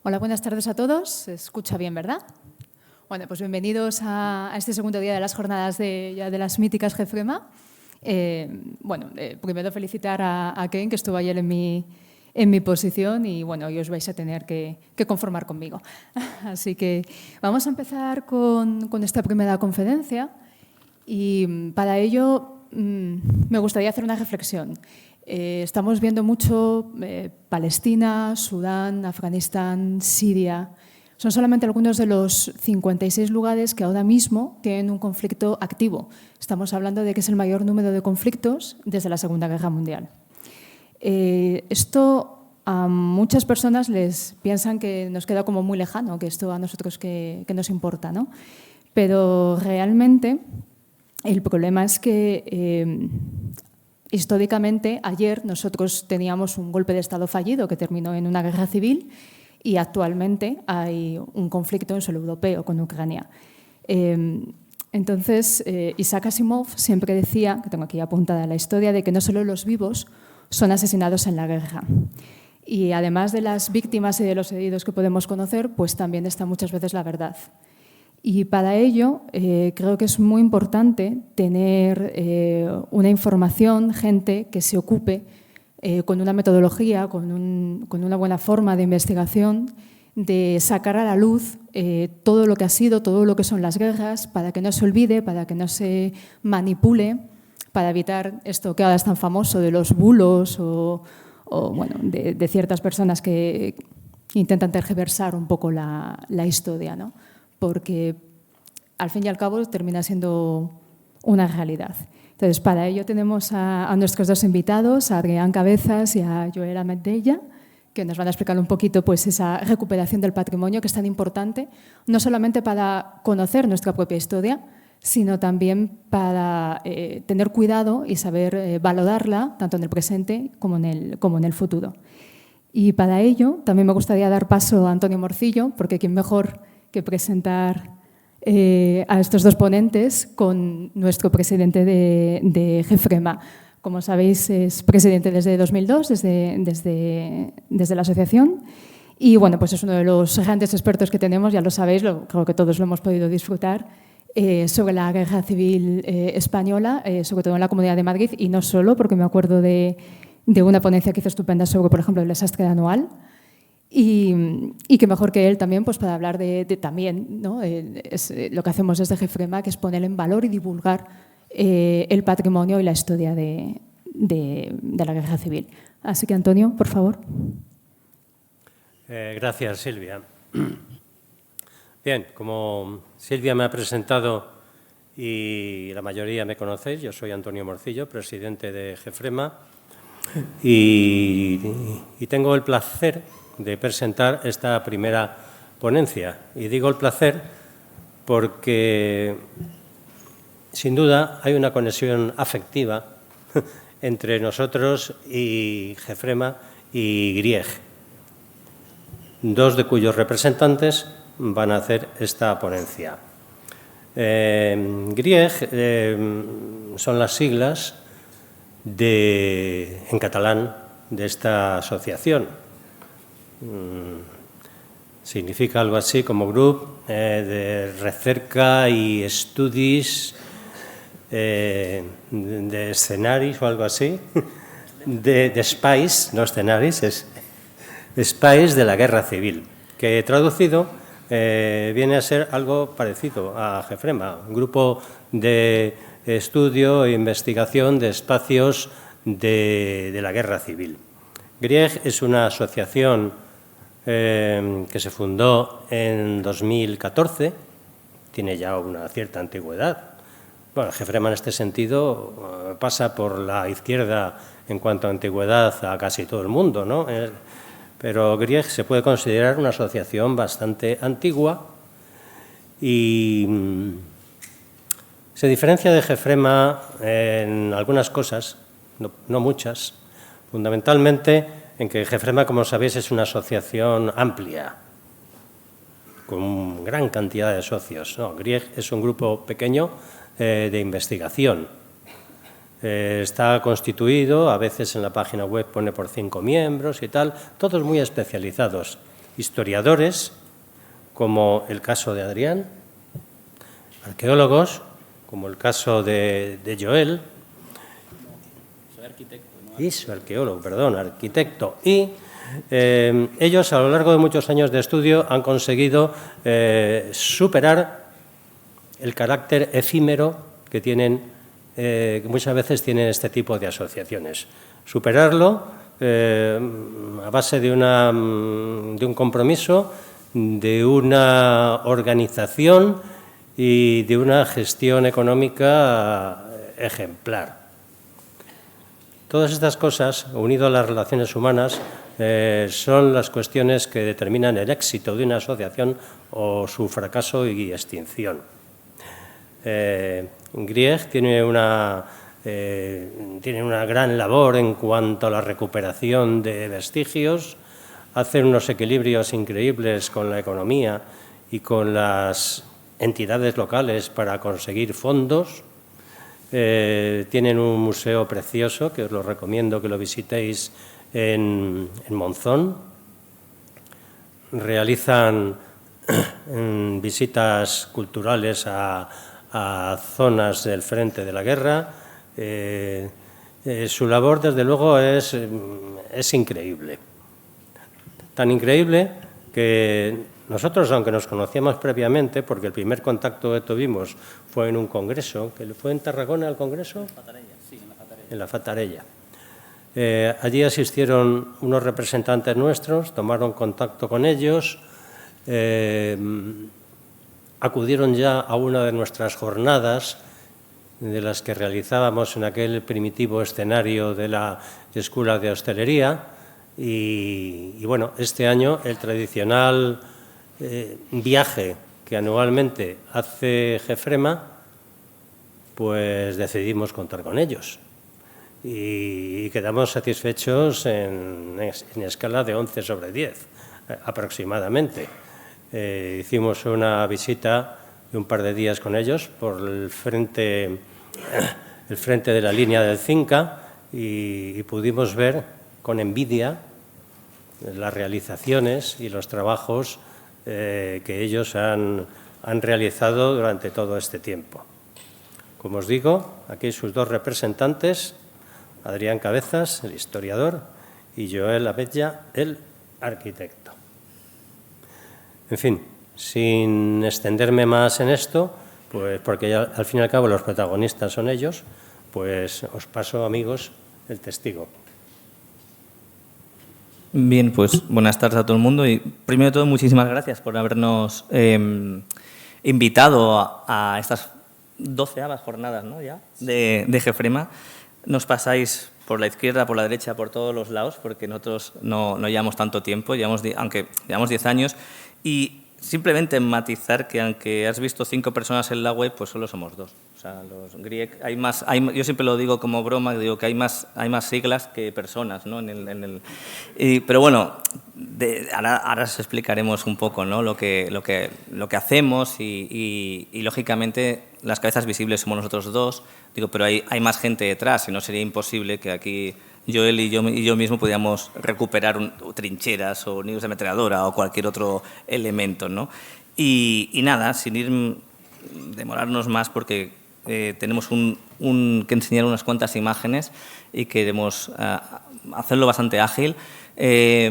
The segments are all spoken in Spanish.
Hola, buenas tardes a todos. Se escucha bien, ¿verdad? Bueno, pues bienvenidos a este segundo día de las jornadas de las míticas GEFREMA. Primero felicitar a Ken, que estuvo ayer en mi posición y, bueno, hoy os vais a tener que conformar conmigo. Así que vamos a empezar con esta primera conferencia y para ello me gustaría hacer una reflexión. Estamos viendo mucho Palestina, Sudán, Afganistán, Siria. Son solamente algunos de los 56 lugares que ahora mismo tienen un conflicto activo. Estamos hablando de que es el mayor número de conflictos desde la Segunda Guerra Mundial. Esto a muchas personas les piensan que nos queda como muy lejano, que esto a nosotros que nos importa, ¿no? Pero realmente el problema es que históricamente, ayer nosotros teníamos un golpe de Estado fallido que terminó en una guerra civil y actualmente hay un conflicto en suelo europeo con Ucrania. Entonces, Isaac Asimov siempre decía, que tengo aquí apuntada la historia, de que no solo los vivos son asesinados en la guerra. Y además de las víctimas y de los heridos que podemos conocer, pues también está muchas veces la verdad. Y para ello creo que es muy importante tener una información, gente que se ocupe con una metodología, con una buena forma de investigación, de sacar a la luz todo lo que ha sido, todo lo que son las guerras, para que no se olvide, para que no se manipule, para evitar esto que ahora es tan famoso de los bulos de ciertas personas que intentan tergiversar un poco la historia, ¿no? Porque al fin y al cabo termina siendo una realidad. Entonces, para ello tenemos a nuestros dos invitados, a Adrián Cabezas y a Joel Amedella, que nos van a explicar un poquito pues, esa recuperación del patrimonio que es tan importante, no solamente para conocer nuestra propia historia, sino también para tener cuidado y saber valorarla tanto en el presente como en el futuro. Y para ello también me gustaría dar paso a Antonio Morcillo, porque quién mejor que presentar a estos dos ponentes con nuestro presidente de GEFREMA. Como sabéis, es presidente desde 2002, desde la asociación. Y bueno, pues es uno de los grandes expertos que tenemos, ya lo sabéis, creo que todos lo hemos podido disfrutar, sobre la guerra civil española, sobre todo en la Comunidad de Madrid, y no solo, porque me acuerdo de una ponencia que hizo estupenda sobre, por ejemplo, el desastre anual. Y que mejor que él también pues, para hablar de también, ¿no? Lo que hacemos desde GEFREMA, que es poner en valor y divulgar el patrimonio y la historia de la guerra civil. Así que, Antonio, por favor. Gracias, Silvia. Bien, como Silvia me ha presentado y la mayoría me conocéis, yo soy Antonio Morcillo, presidente de GEFREMA, y tengo el placer de presentar esta primera ponencia. Y digo el placer porque, sin duda, hay una conexión afectiva entre nosotros y GEFREMA y GRIEG, dos de cuyos representantes van a hacer esta ponencia. GRIEG son las siglas en catalán de esta asociación. Significa algo así como Grup de Recerca y Estudis de Escenaris o algo así, de Espais, no escenaris, es Espais de la Guerra Civil, que traducido viene a ser algo parecido a GEFREMA, un grupo de estudio e investigación de espacios de la Guerra Civil. GRIEG es una asociación que se fundó en 2014, tiene ya una cierta antigüedad. Bueno, GEFREMA en este sentido pasa por la izquierda en cuanto a antigüedad a casi todo el mundo, ¿no? Pero GRIEG se puede considerar una asociación bastante antigua y se diferencia de GEFREMA en algunas cosas, no muchas, fundamentalmente en que GEFREMA, como sabéis, es una asociación amplia, con gran cantidad de socios. No, GRIEG es un grupo pequeño de investigación. Está constituido, a veces en la página web pone por 5 miembros y tal, todos muy especializados. historiadores, como el caso de Adrián, arqueólogos, como el caso de Joel, arquitecto. Y ellos, a lo largo de muchos años de estudio, han conseguido superar el carácter efímero que tienen, que muchas veces tienen este tipo de asociaciones. Superarlo a base de un compromiso, de una organización y de una gestión económica ejemplar. Todas estas cosas, unido a las relaciones humanas, son las cuestiones que determinan el éxito de una asociación o su fracaso y extinción. Grieg tiene una gran labor en cuanto a la recuperación de vestigios, hace unos equilibrios increíbles con la economía y con las entidades locales para conseguir fondos. Tienen un museo precioso que os lo recomiendo que lo visitéis en Monzón. Realizan visitas culturales a zonas del frente de la guerra. Su labor, desde luego, es increíble. Tan increíble que nosotros, aunque nos conocíamos previamente, porque el primer contacto que tuvimos fue en un congreso, que fue en Tarragona el congreso. En la Fatarella. Allí asistieron unos representantes nuestros, tomaron contacto con ellos, acudieron ya a una de nuestras jornadas, de las que realizábamos en aquel primitivo escenario de la Escuela de Hostelería, y bueno, este año el tradicional viaje que anualmente hace Gefrema, pues decidimos contar con ellos. Y quedamos satisfechos en escala de 11 sobre 10, aproximadamente. Hicimos una visita de un par de días con ellos por el frente de la línea del Cinca y pudimos ver con envidia las realizaciones y los trabajos que ellos han realizado durante todo este tiempo. Como os digo, aquí sus dos representantes, Adrián Cabezas, el historiador, y Joel Abella, el arquitecto. En fin, sin extenderme más en esto, pues porque ya, al fin y al cabo los protagonistas son ellos, pues os paso, amigos, el testigo. Bien, pues buenas tardes a todo el mundo y primero de todo muchísimas gracias por habernos invitado a estas 12avas jornadas, ¿no? Ya de Gefrema. Nos pasáis por la izquierda, por la derecha, por todos los lados, porque nosotros no llevamos tanto tiempo, aunque llevamos 10 años, y simplemente matizar que aunque has visto 5 personas en la web, pues solo somos 2. O sea, los Grieg, yo siempre lo digo como broma, digo que hay más siglas que personas, ¿no? Pero bueno, ahora os explicaremos un poco, ¿no? lo que hacemos y lógicamente las cabezas visibles somos nosotros 2, digo, pero hay más gente detrás y no sería imposible que aquí Joel y yo mismo podíamos recuperar trincheras o nidos de ametralladora o cualquier otro elemento, ¿no? Y nada, sin ir demorarnos más porque tenemos que enseñar unas cuantas imágenes y queremos hacerlo bastante ágil.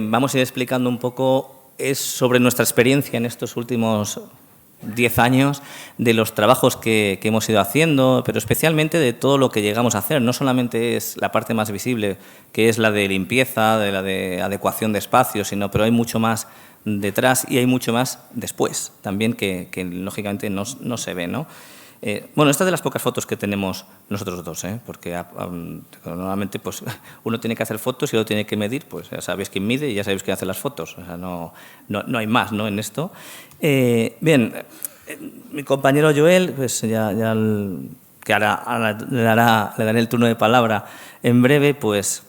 Vamos a ir explicando un poco sobre nuestra experiencia en estos últimos 10 años, de los trabajos que hemos ido haciendo, pero especialmente de todo lo que llegamos a hacer. No solamente es la parte más visible, que es la de limpieza, de la de adecuación de espacios, pero hay mucho más detrás y hay mucho más después también que lógicamente no se ve, ¿no? Bueno, esta es de las pocas fotos que tenemos nosotros dos, porque normalmente pues, uno tiene que hacer fotos y otro tiene que medir, pues ya sabéis quién mide y ya sabéis quién hace las fotos, o sea, no hay más, ¿no? En esto. Bien, mi compañero Joel, pues que ahora le daré el turno de palabra en breve, pues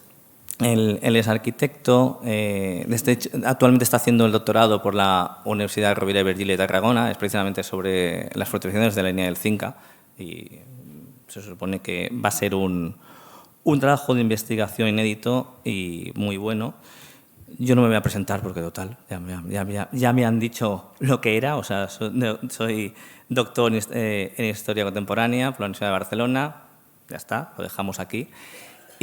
él es arquitecto, actualmente está haciendo el doctorado por la Universidad Rovira i Virgili de Tarragona, es precisamente sobre las fortificaciones de la línea del Cinca y se supone que va a ser un trabajo de investigación inédito y muy bueno. Yo no me voy a presentar porque, total, ya me han dicho lo que era. O sea, soy doctor en Historia Contemporánea por la Universidad de Barcelona. Ya está, lo dejamos aquí.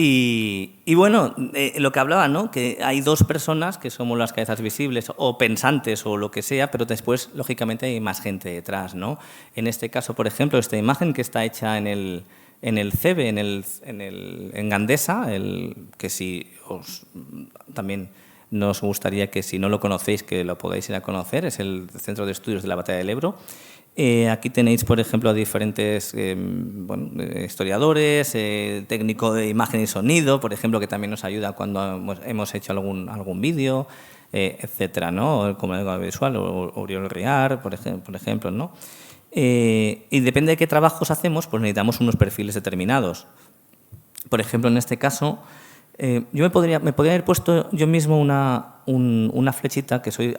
Y bueno, lo que hablaba, ¿no? Que hay dos personas que somos las cabezas visibles o pensantes o lo que sea, pero después, lógicamente, hay más gente detrás, ¿no? En este caso, por ejemplo, esta imagen que está hecha en el CEBE, en Gandesa, que si también nos gustaría que, si no lo conocéis, que lo podáis ir a conocer, es el Centro de Estudios de la Batalla del Ebro. Aquí tenéis, por ejemplo, a diferentes historiadores, técnico de imagen y sonido, por ejemplo, que también nos ayuda cuando hemos hecho algún vídeo, etcétera, ¿no? Como el visual, o Oriol Riar, por ejemplo, ¿no? Y depende de qué trabajos hacemos, pues necesitamos unos perfiles determinados. Por ejemplo, en este caso, yo me podría haber puesto yo mismo una flechita, que soy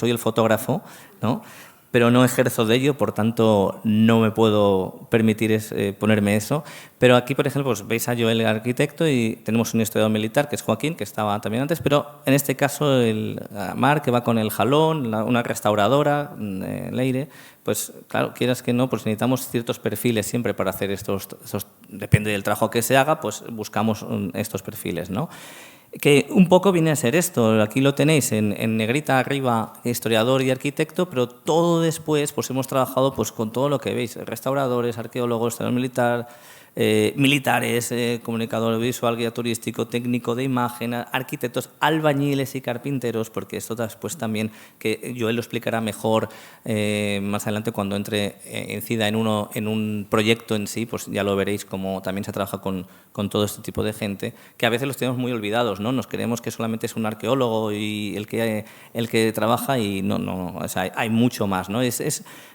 el fotógrafo, ¿no? Pero no ejerzo de ello, por tanto no me puedo permitir ponerme eso. Pero aquí, por ejemplo, pues veis a Joel, el arquitecto, y tenemos un historiador militar, que es Joaquín, que estaba también antes, pero en este caso el Mar, que va con el jalón, una restauradora, Leire, pues claro, quieras que no, pues necesitamos ciertos perfiles siempre para hacer estos, depende del trabajo que se haga, pues buscamos estos perfiles, ¿no? Que un poco viene a ser esto. Aquí lo tenéis en negrita arriba, historiador y arquitecto, pero todo después pues hemos trabajado pues con todo lo que veis, restauradores, arqueólogos, historiador militar, militares, comunicador visual, guía turístico, técnico de imagen, arquitectos, albañiles y carpinteros, porque esto después también, que Joel lo explicará mejor más adelante cuando incida en un proyecto en sí, pues ya lo veréis como también se trabaja con todo este tipo de gente, que a veces los tenemos muy olvidados, ¿no? Nos creemos que solamente es un arqueólogo y el que trabaja, y no, o sea, hay mucho más, ¿no?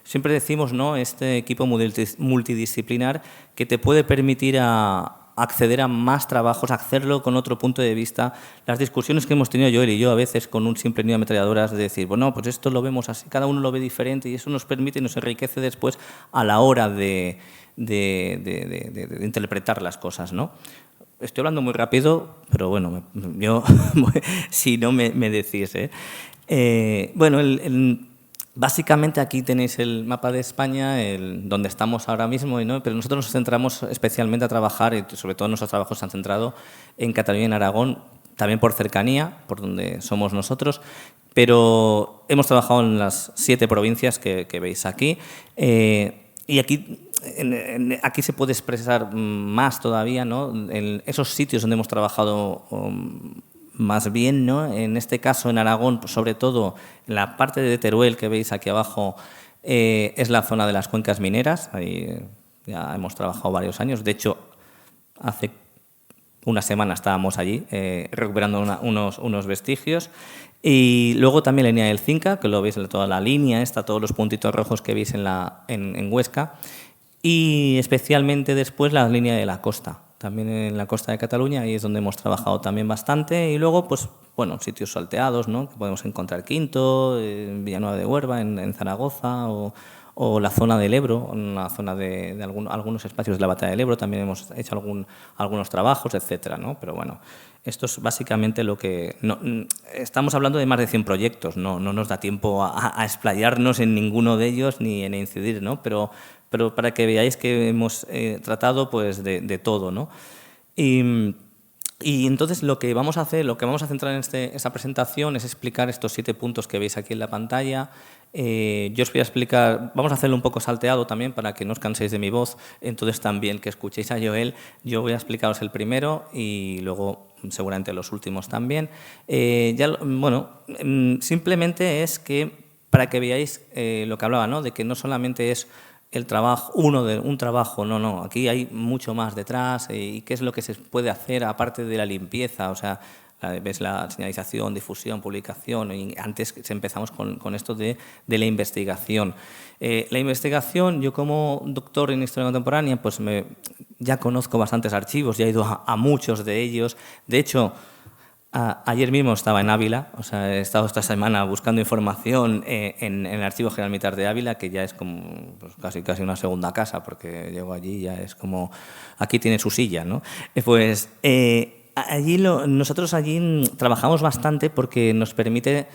Siempre decimos, ¿no?, este equipo multidisciplinar que te puede permitir acceder a más trabajos, hacerlo con otro punto de vista. Las discusiones que hemos tenido Joel y yo a veces con un simple nido de ametralladoras, de decir, bueno, pues esto lo vemos así, cada uno lo ve diferente, y eso nos permite y nos enriquece después a la hora de interpretar las cosas, ¿no? Estoy hablando muy rápido, pero bueno, yo si no me decís, bueno, básicamente aquí tenéis el mapa de España, donde estamos ahora mismo, ¿no? Pero nosotros nos centramos especialmente a trabajar, y sobre todo nuestros trabajos se han centrado en Cataluña y en Aragón, también por cercanía, por donde somos nosotros, pero hemos trabajado en las 7 provincias que veis aquí, y aquí se puede expresar más todavía, ¿no?, en esos sitios donde hemos trabajado más bien, ¿no? En este caso, en Aragón, pues sobre todo la parte de Teruel que veis aquí abajo, es la zona de las cuencas mineras. Ahí ya hemos trabajado varios años. De hecho, hace una semana estábamos allí recuperando unos vestigios. Y luego también la línea del Cinca, que lo veis en toda la línea, todos los puntitos rojos que veis en Huesca. Y especialmente después la línea de la costa. También en la costa de Cataluña, ahí es donde hemos trabajado también bastante. Y luego, pues, bueno, sitios salteados, ¿no?, que podemos encontrar Quinto, Villanueva de Huerva, en Zaragoza, o la zona del Ebro, una zona de algunos espacios de la Batalla del Ebro. También hemos hecho algunos trabajos, etcétera, ¿no? Pero bueno, esto es básicamente lo que... estamos hablando de más de 100 proyectos, no nos da tiempo a explayarnos en ninguno de ellos ni en incidir, ¿no? Pero para que veáis que hemos tratado pues de todo, ¿no? Y entonces lo que vamos a centrar en esta presentación es explicar estos 7 puntos que veis aquí en la pantalla. Yo os voy a explicar, vamos a hacerlo un poco salteado también para que no os canséis de mi voz, entonces también que escuchéis a Joel. Yo voy a explicaros el primero y luego seguramente los últimos también. Simplemente es que para que veáis lo que hablaba, ¿no?, de que no solamente es el trabajo, un trabajo, no, aquí hay mucho más detrás, y qué es lo que se puede hacer aparte de la limpieza, o sea, ves la señalización, difusión, publicación, y antes empezamos con esto de la investigación. La investigación, yo como doctor en Historia Contemporánea, pues ya conozco bastantes archivos, ya he ido a muchos de ellos. De hecho, ayer mismo estaba en Ávila, o sea, he estado esta semana buscando información en el Archivo General Militar de Ávila, que ya es como pues, casi una segunda casa, porque llego allí ya es como, aquí tiene su silla, ¿no? Nosotros allí trabajamos bastante porque nos permite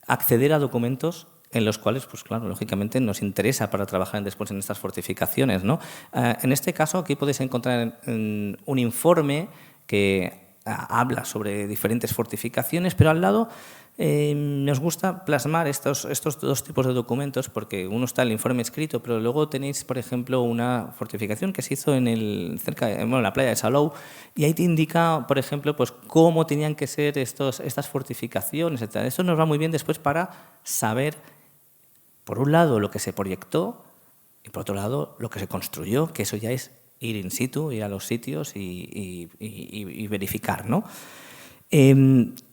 acceder a documentos en los cuales, pues claro, lógicamente nos interesa para trabajar después en estas fortificaciones, ¿no? En este caso, aquí podéis encontrar un informe que habla sobre diferentes fortificaciones, pero al lado nos gusta plasmar estos dos tipos de documentos, porque uno está el informe escrito, pero luego tenéis, por ejemplo, una fortificación que se hizo en la playa de Salou, y ahí te indica, por ejemplo, pues cómo tenían que ser estas fortificaciones, etc. Esto nos va muy bien después para saber, por un lado, lo que se proyectó y, por otro lado, lo que se construyó, que eso ya es ir in situ, ir a los sitios y verificar, ¿no?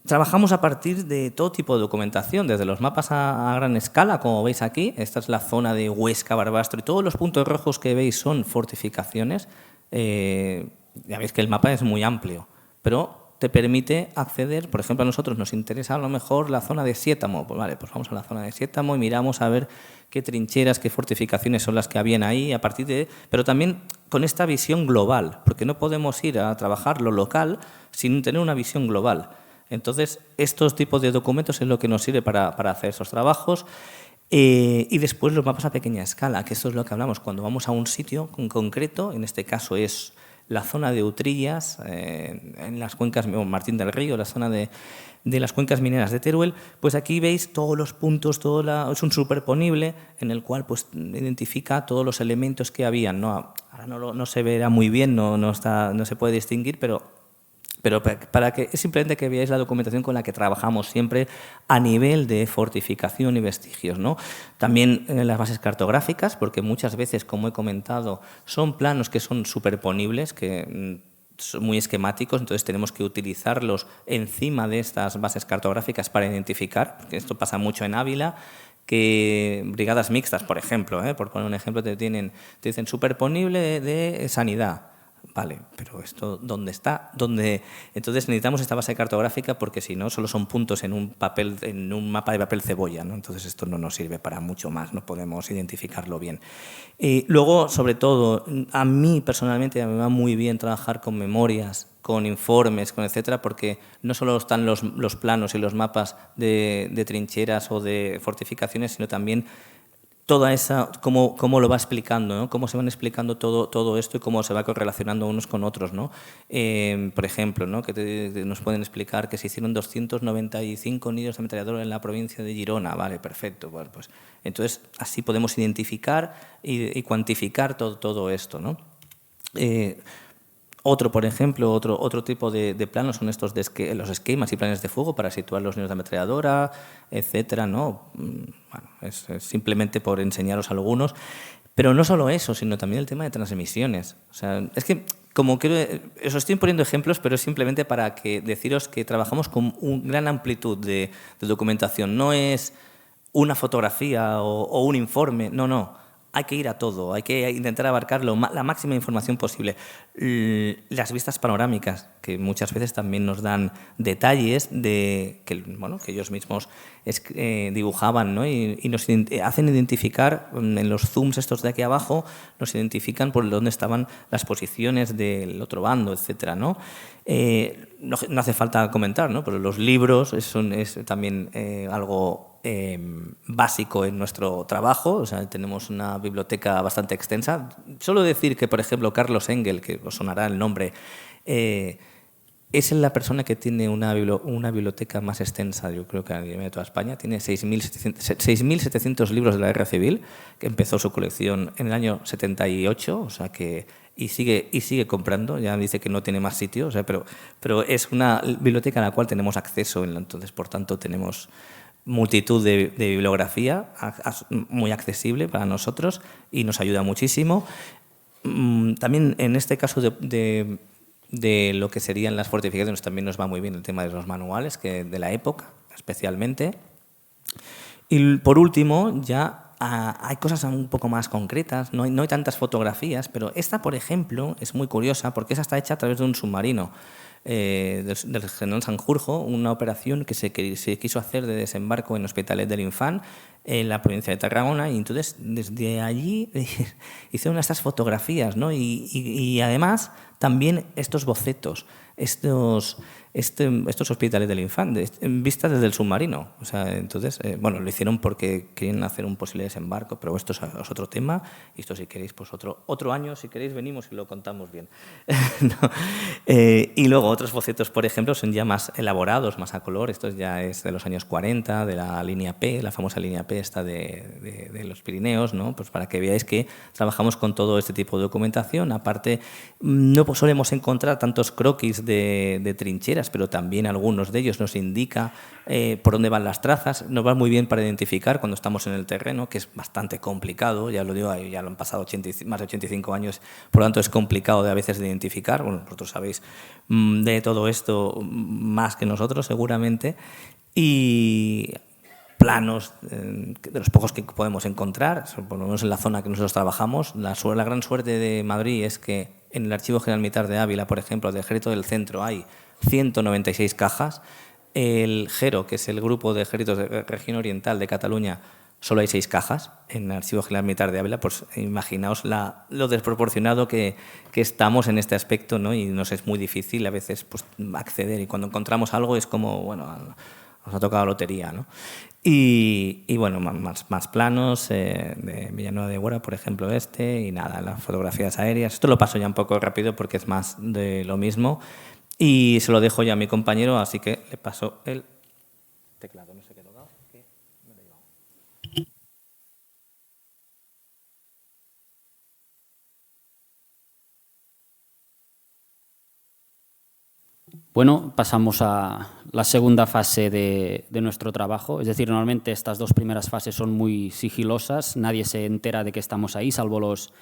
Trabajamos a partir de todo tipo de documentación, desde los mapas a gran escala, como veis aquí. Esta es la zona de Huesca, Barbastro, y todos los puntos rojos que veis son fortificaciones. Ya veis que el mapa es muy amplio, pero te permite acceder. Por ejemplo, a nosotros nos interesa a lo mejor la zona de Siétamo. Pues vale, pues vamos a la zona de Siétamo y miramos a ver qué trincheras, qué fortificaciones son las que habían ahí, pero también con esta visión global, porque no podemos ir a trabajar lo local sin tener una visión global. Entonces, estos tipos de documentos es lo que nos sirve para hacer esos trabajos. Y después los mapas a pequeña escala, que eso es lo que hablamos cuando vamos a un sitio en concreto. En este caso es la zona de Utrillas, en las cuencas, Martín del Río, la zona de las cuencas mineras de Teruel. Pues aquí veis todos los puntos, es un superponible en el cual pues identifica todos los elementos que habían, ¿no? Ahora no se verá muy bien, no se puede distinguir, pero para que simplemente que veáis la documentación con la que trabajamos siempre a nivel de fortificación y vestigios, ¿no? También en las bases cartográficas, porque muchas veces, como he comentado, son planos que son superponibles, que son muy esquemáticos, entonces tenemos que utilizarlos encima de estas bases cartográficas para identificar, porque esto pasa mucho en Ávila, que brigadas mixtas, por ejemplo, por poner un ejemplo, te dicen superponible de sanidad. Vale, pero ¿esto dónde está? Entonces necesitamos esta base cartográfica, porque si no, solo son puntos en un mapa de papel cebolla, ¿no? Entonces esto no nos sirve para mucho más, no podemos identificarlo bien. Luego, sobre todo, a mí personalmente me va muy bien trabajar con memorias, con informes, con etcétera, porque no solo están los planos y los mapas de trincheras o de fortificaciones, sino también toda esa, cómo lo va explicando, ¿no? Cómo se van explicando todo esto y cómo se va correlacionando unos con otros, ¿no? Por ejemplo, ¿no? Que nos pueden explicar que se hicieron 295 nidos de ametralladora en la provincia de Girona. Vale, perfecto. Bueno, pues, entonces, así podemos identificar y cuantificar todo esto, ¿no? Por ejemplo, otro tipo de planos son estos los esquemas y planes de fuego para situar los nidos de ametralladora, etcétera, ¿no? Bueno, es simplemente por enseñaros algunos. Pero no solo eso, sino también el tema de transmisiones. O sea, es que, os estoy poniendo ejemplos, pero es simplemente para deciros que trabajamos con una gran amplitud de documentación. No es una fotografía o un informe, no. Hay que ir a todo, hay que intentar abarcar la máxima información posible. Las vistas panorámicas, que muchas veces también nos dan detalles que ellos mismos dibujaban, ¿no? y nos hacen identificar en los zooms estos de aquí abajo, nos identifican por dónde estaban las posiciones del otro bando, etcétera, ¿no? No hace falta comentar, ¿no? Pero los libros es también algo básico en nuestro trabajo. O sea, tenemos una biblioteca bastante extensa. Solo decir que, por ejemplo, Carlos Engel, que os sonará el nombre, es la persona que tiene una biblioteca más extensa, yo creo que a nivel de toda España. Tiene 6.700 libros de la Guerra Civil, que empezó su colección en el año 78, o sea que y sigue comprando. Ya dice que no tiene más sitio, o sea, pero es una biblioteca a la cual tenemos acceso, entonces, por tanto, tenemos multitud de bibliografía muy accesible para nosotros y nos ayuda muchísimo. También en este caso de lo que serían las fortificaciones también nos va muy bien el tema de los manuales, que de la época especialmente. Y por último, ya hay cosas un poco más concretas, no hay tantas fotografías, pero esta, por ejemplo, es muy curiosa porque esa está hecha a través de un submarino. del general Sanjurjo, una operación que se quiso hacer de desembarco en Hospitalet del Infant, en la provincia de Tarragona, y entonces desde allí hicieron estas fotografías, ¿no? Y además también estos bocetos, estos hospitales del Infant, vistas desde el submarino. O sea, entonces, bueno, lo hicieron porque querían hacer un posible desembarco, pero esto es otro tema, y esto si queréis, pues otro año, si queréis, venimos y lo contamos bien. ¿No? Y luego otros bocetos, por ejemplo, son ya más elaborados, más a color. Esto ya es de los años 40, de la línea P, la famosa línea P esta de los Pirineos, ¿no? Pues para que veáis que trabajamos con todo este tipo de documentación. Aparte, no solemos encontrar tantos croquis de trincheras, pero también algunos de ellos nos indica por dónde van las trazas. Nos va muy bien para identificar cuando estamos en el terreno, que es bastante complicado, ya lo digo, ya lo han pasado más de 85 años, por lo tanto es complicado a veces de identificar. Bueno, vosotros sabéis de todo esto más que nosotros seguramente, y planos de los pocos que podemos encontrar, por lo menos en la zona que nosotros trabajamos. La gran suerte de Madrid es que en el Archivo General Militar de Ávila, por ejemplo, del Ejército del Centro, hay 196 cajas. El GERO, que es el Grupo de Ejércitos de Región Oriental de Cataluña, solo hay 6 cajas en el Archivo General Militar de Ávila. Pues imaginaos lo desproporcionado que estamos en este aspecto, ¿no? Y nos es muy difícil a veces pues, acceder, y cuando encontramos algo es como, bueno, nos ha tocado lotería, ¿no? Y bueno, más planos de Villanueva de Huera, por ejemplo, y nada, las fotografías aéreas. Esto lo paso ya un poco rápido porque es más de lo mismo, y se lo dejo ya a mi compañero, así que le paso el teclado. No sé qué he tocado, que me lo he llevado. Bueno, pasamos a la segunda fase de nuestro trabajo. Es decir, normalmente estas 2 primeras fases son muy sigilosas, nadie se entera de que estamos ahí, salvo los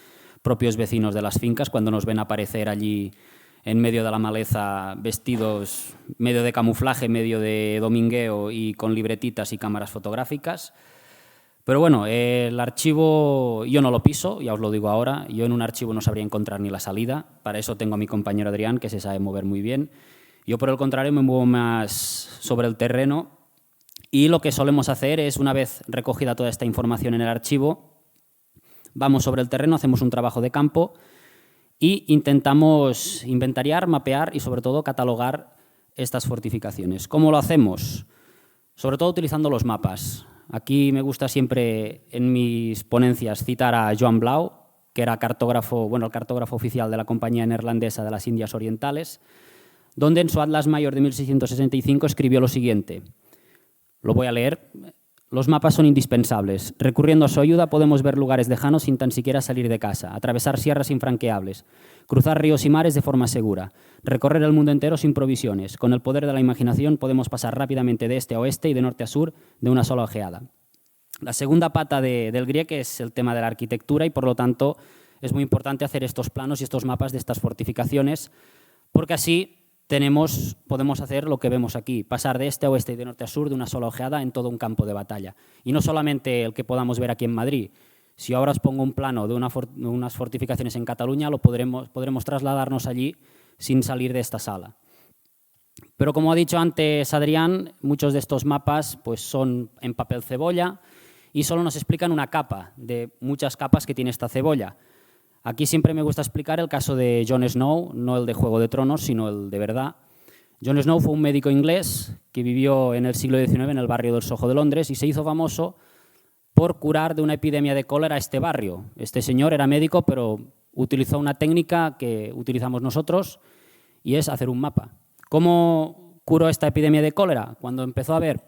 propios vecinos de las fincas, cuando nos ven aparecer allí en medio de la maleza, vestidos medio de camuflaje, medio de domingueo y con libretitas y cámaras fotográficas. Pero bueno, el archivo yo no lo piso, ya os lo digo ahora. Yo en un archivo no sabría encontrar ni la salida. Para eso tengo a mi compañero Adrián, que se sabe mover muy bien. Yo, por el contrario, me muevo más sobre el terreno, y lo que solemos hacer es, una vez recogida toda esta información en el archivo, vamos sobre el terreno, hacemos un trabajo de campo y intentamos inventariar, mapear y, sobre todo, catalogar estas fortificaciones. ¿Cómo lo hacemos? Sobre todo utilizando los mapas. Aquí me gusta siempre en mis ponencias citar a Joan Blau, que era el cartógrafo oficial de la Compañía Neerlandesa de las Indias Orientales, donde en su Atlas Mayor de 1665 escribió lo siguiente. Lo voy a leer. Los mapas son indispensables. Recurriendo a su ayuda podemos ver lugares lejanos sin tan siquiera salir de casa, atravesar sierras infranqueables, cruzar ríos y mares de forma segura, recorrer el mundo entero sin provisiones. Con el poder de la imaginación podemos pasar rápidamente de este a oeste y de norte a sur de una sola ojeada. La segunda pata del GRIEC es el tema de la arquitectura, y por lo tanto es muy importante hacer estos planos y estos mapas de estas fortificaciones, porque así podemos hacer lo que vemos aquí, pasar de este a oeste y de norte a sur de una sola ojeada en todo un campo de batalla. Y no solamente el que podamos ver aquí en Madrid. Si ahora os pongo un plano de unas fortificaciones en Cataluña, podremos trasladarnos allí sin salir de esta sala. Pero como ha dicho antes Adrián, muchos de estos mapas pues, son en papel cebolla y solo nos explican una capa de muchas capas que tiene esta cebolla. Aquí siempre me gusta explicar el caso de Jon Snow, no el de Juego de Tronos, sino el de verdad. Jon Snow fue un médico inglés que vivió en el siglo XIX en el barrio del Soho de Londres y se hizo famoso por curar de una epidemia de cólera a este barrio. Este señor era médico, pero utilizó una técnica que utilizamos nosotros, y es hacer un mapa. ¿Cómo curó esta epidemia de cólera? Cuando empezó a ver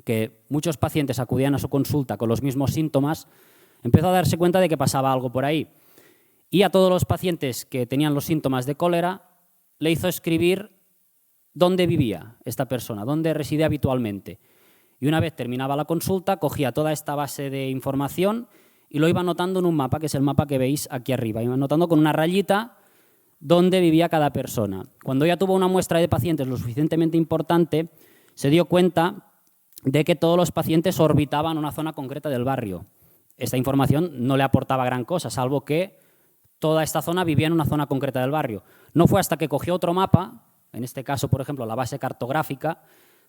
que muchos pacientes acudían a su consulta con los mismos síntomas, empezó a darse cuenta de que pasaba algo por ahí. Y a todos los pacientes que tenían los síntomas de cólera le hizo escribir dónde vivía esta persona, dónde residía habitualmente. Y una vez terminaba la consulta, cogía toda esta base de información y lo iba anotando en un mapa, que es el mapa que veis aquí arriba. Iba anotando con una rayita dónde vivía cada persona. Cuando ya tuvo una muestra de pacientes lo suficientemente importante, se dio cuenta de que todos los pacientes orbitaban una zona concreta del barrio. Esta información no le aportaba gran cosa, salvo que toda esta zona vivía en una zona concreta del barrio. No fue hasta que cogió otro mapa en este caso, por ejemplo, la base cartográfica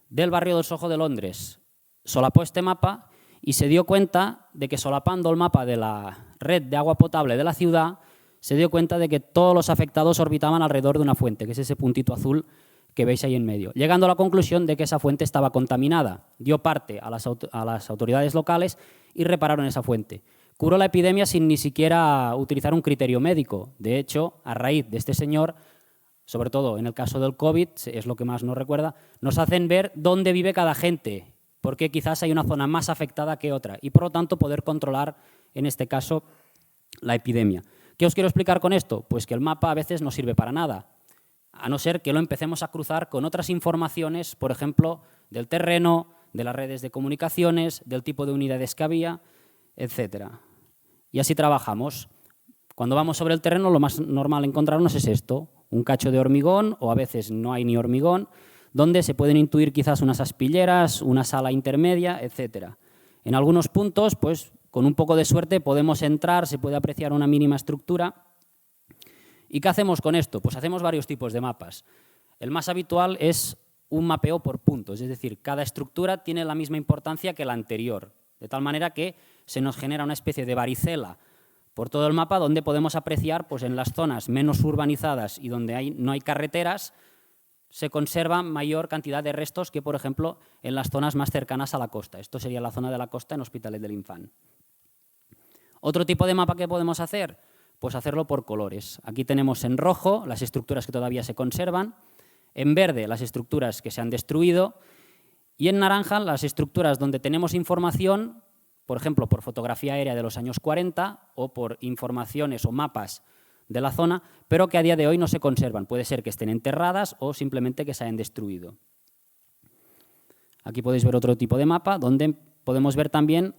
del barrio del Soho de Londres, solapó este mapa y se dio cuenta de que solapando el mapa de la red de agua potable de la ciudad, se dio cuenta de que todos los afectados orbitaban alrededor de una fuente, que es ese puntito azul que veis ahí en medio, llegando a la conclusión de que esa fuente estaba contaminada. Dio parte a las autoridades locales y repararon esa fuente. Curó la epidemia sin ni siquiera utilizar un criterio médico. De hecho, a raíz de este señor, sobre todo en el caso del COVID, es lo que más nos recuerda, nos hacen ver dónde vive cada gente, porque quizás hay una zona más afectada que otra y, por lo tanto, poder controlar, en este caso, la epidemia. ¿Qué os quiero explicar con esto? Pues que el mapa a veces no sirve para nada, a no ser que lo empecemos a cruzar con otras informaciones, por ejemplo, del terreno, de las redes de comunicaciones, del tipo de unidades que había, etc. Y así trabajamos. Cuando vamos sobre el terreno, lo más normal encontrarnos es esto, un cacho de hormigón, o a veces no hay ni hormigón, donde se pueden intuir quizás unas aspilleras, una sala intermedia, etc. En algunos puntos, pues, con un poco de suerte podemos entrar, se puede apreciar una mínima estructura. ¿Y qué hacemos con esto? Pues hacemos varios tipos de mapas. El más habitual es un mapeo por puntos, es decir, cada estructura tiene la misma importancia que la anterior, de tal manera que se nos genera una especie de varicela por todo el mapa donde podemos apreciar, pues en las zonas menos urbanizadas y donde no hay carreteras, se conserva mayor cantidad de restos que, por ejemplo, en las zonas más cercanas a la costa. Esto sería la zona de la costa en Hospitalet de l'Infant. Otro tipo de mapa que podemos hacer, pues hacerlo por colores. Aquí tenemos en rojo las estructuras que todavía se conservan, en verde las estructuras que se han destruido y en naranja las estructuras donde tenemos información, por ejemplo, por fotografía aérea de los años 40 o por informaciones o mapas de la zona, pero que a día de hoy no se conservan. Puede ser que estén enterradas o simplemente que se hayan destruido. Aquí podéis ver otro tipo de mapa donde podemos ver también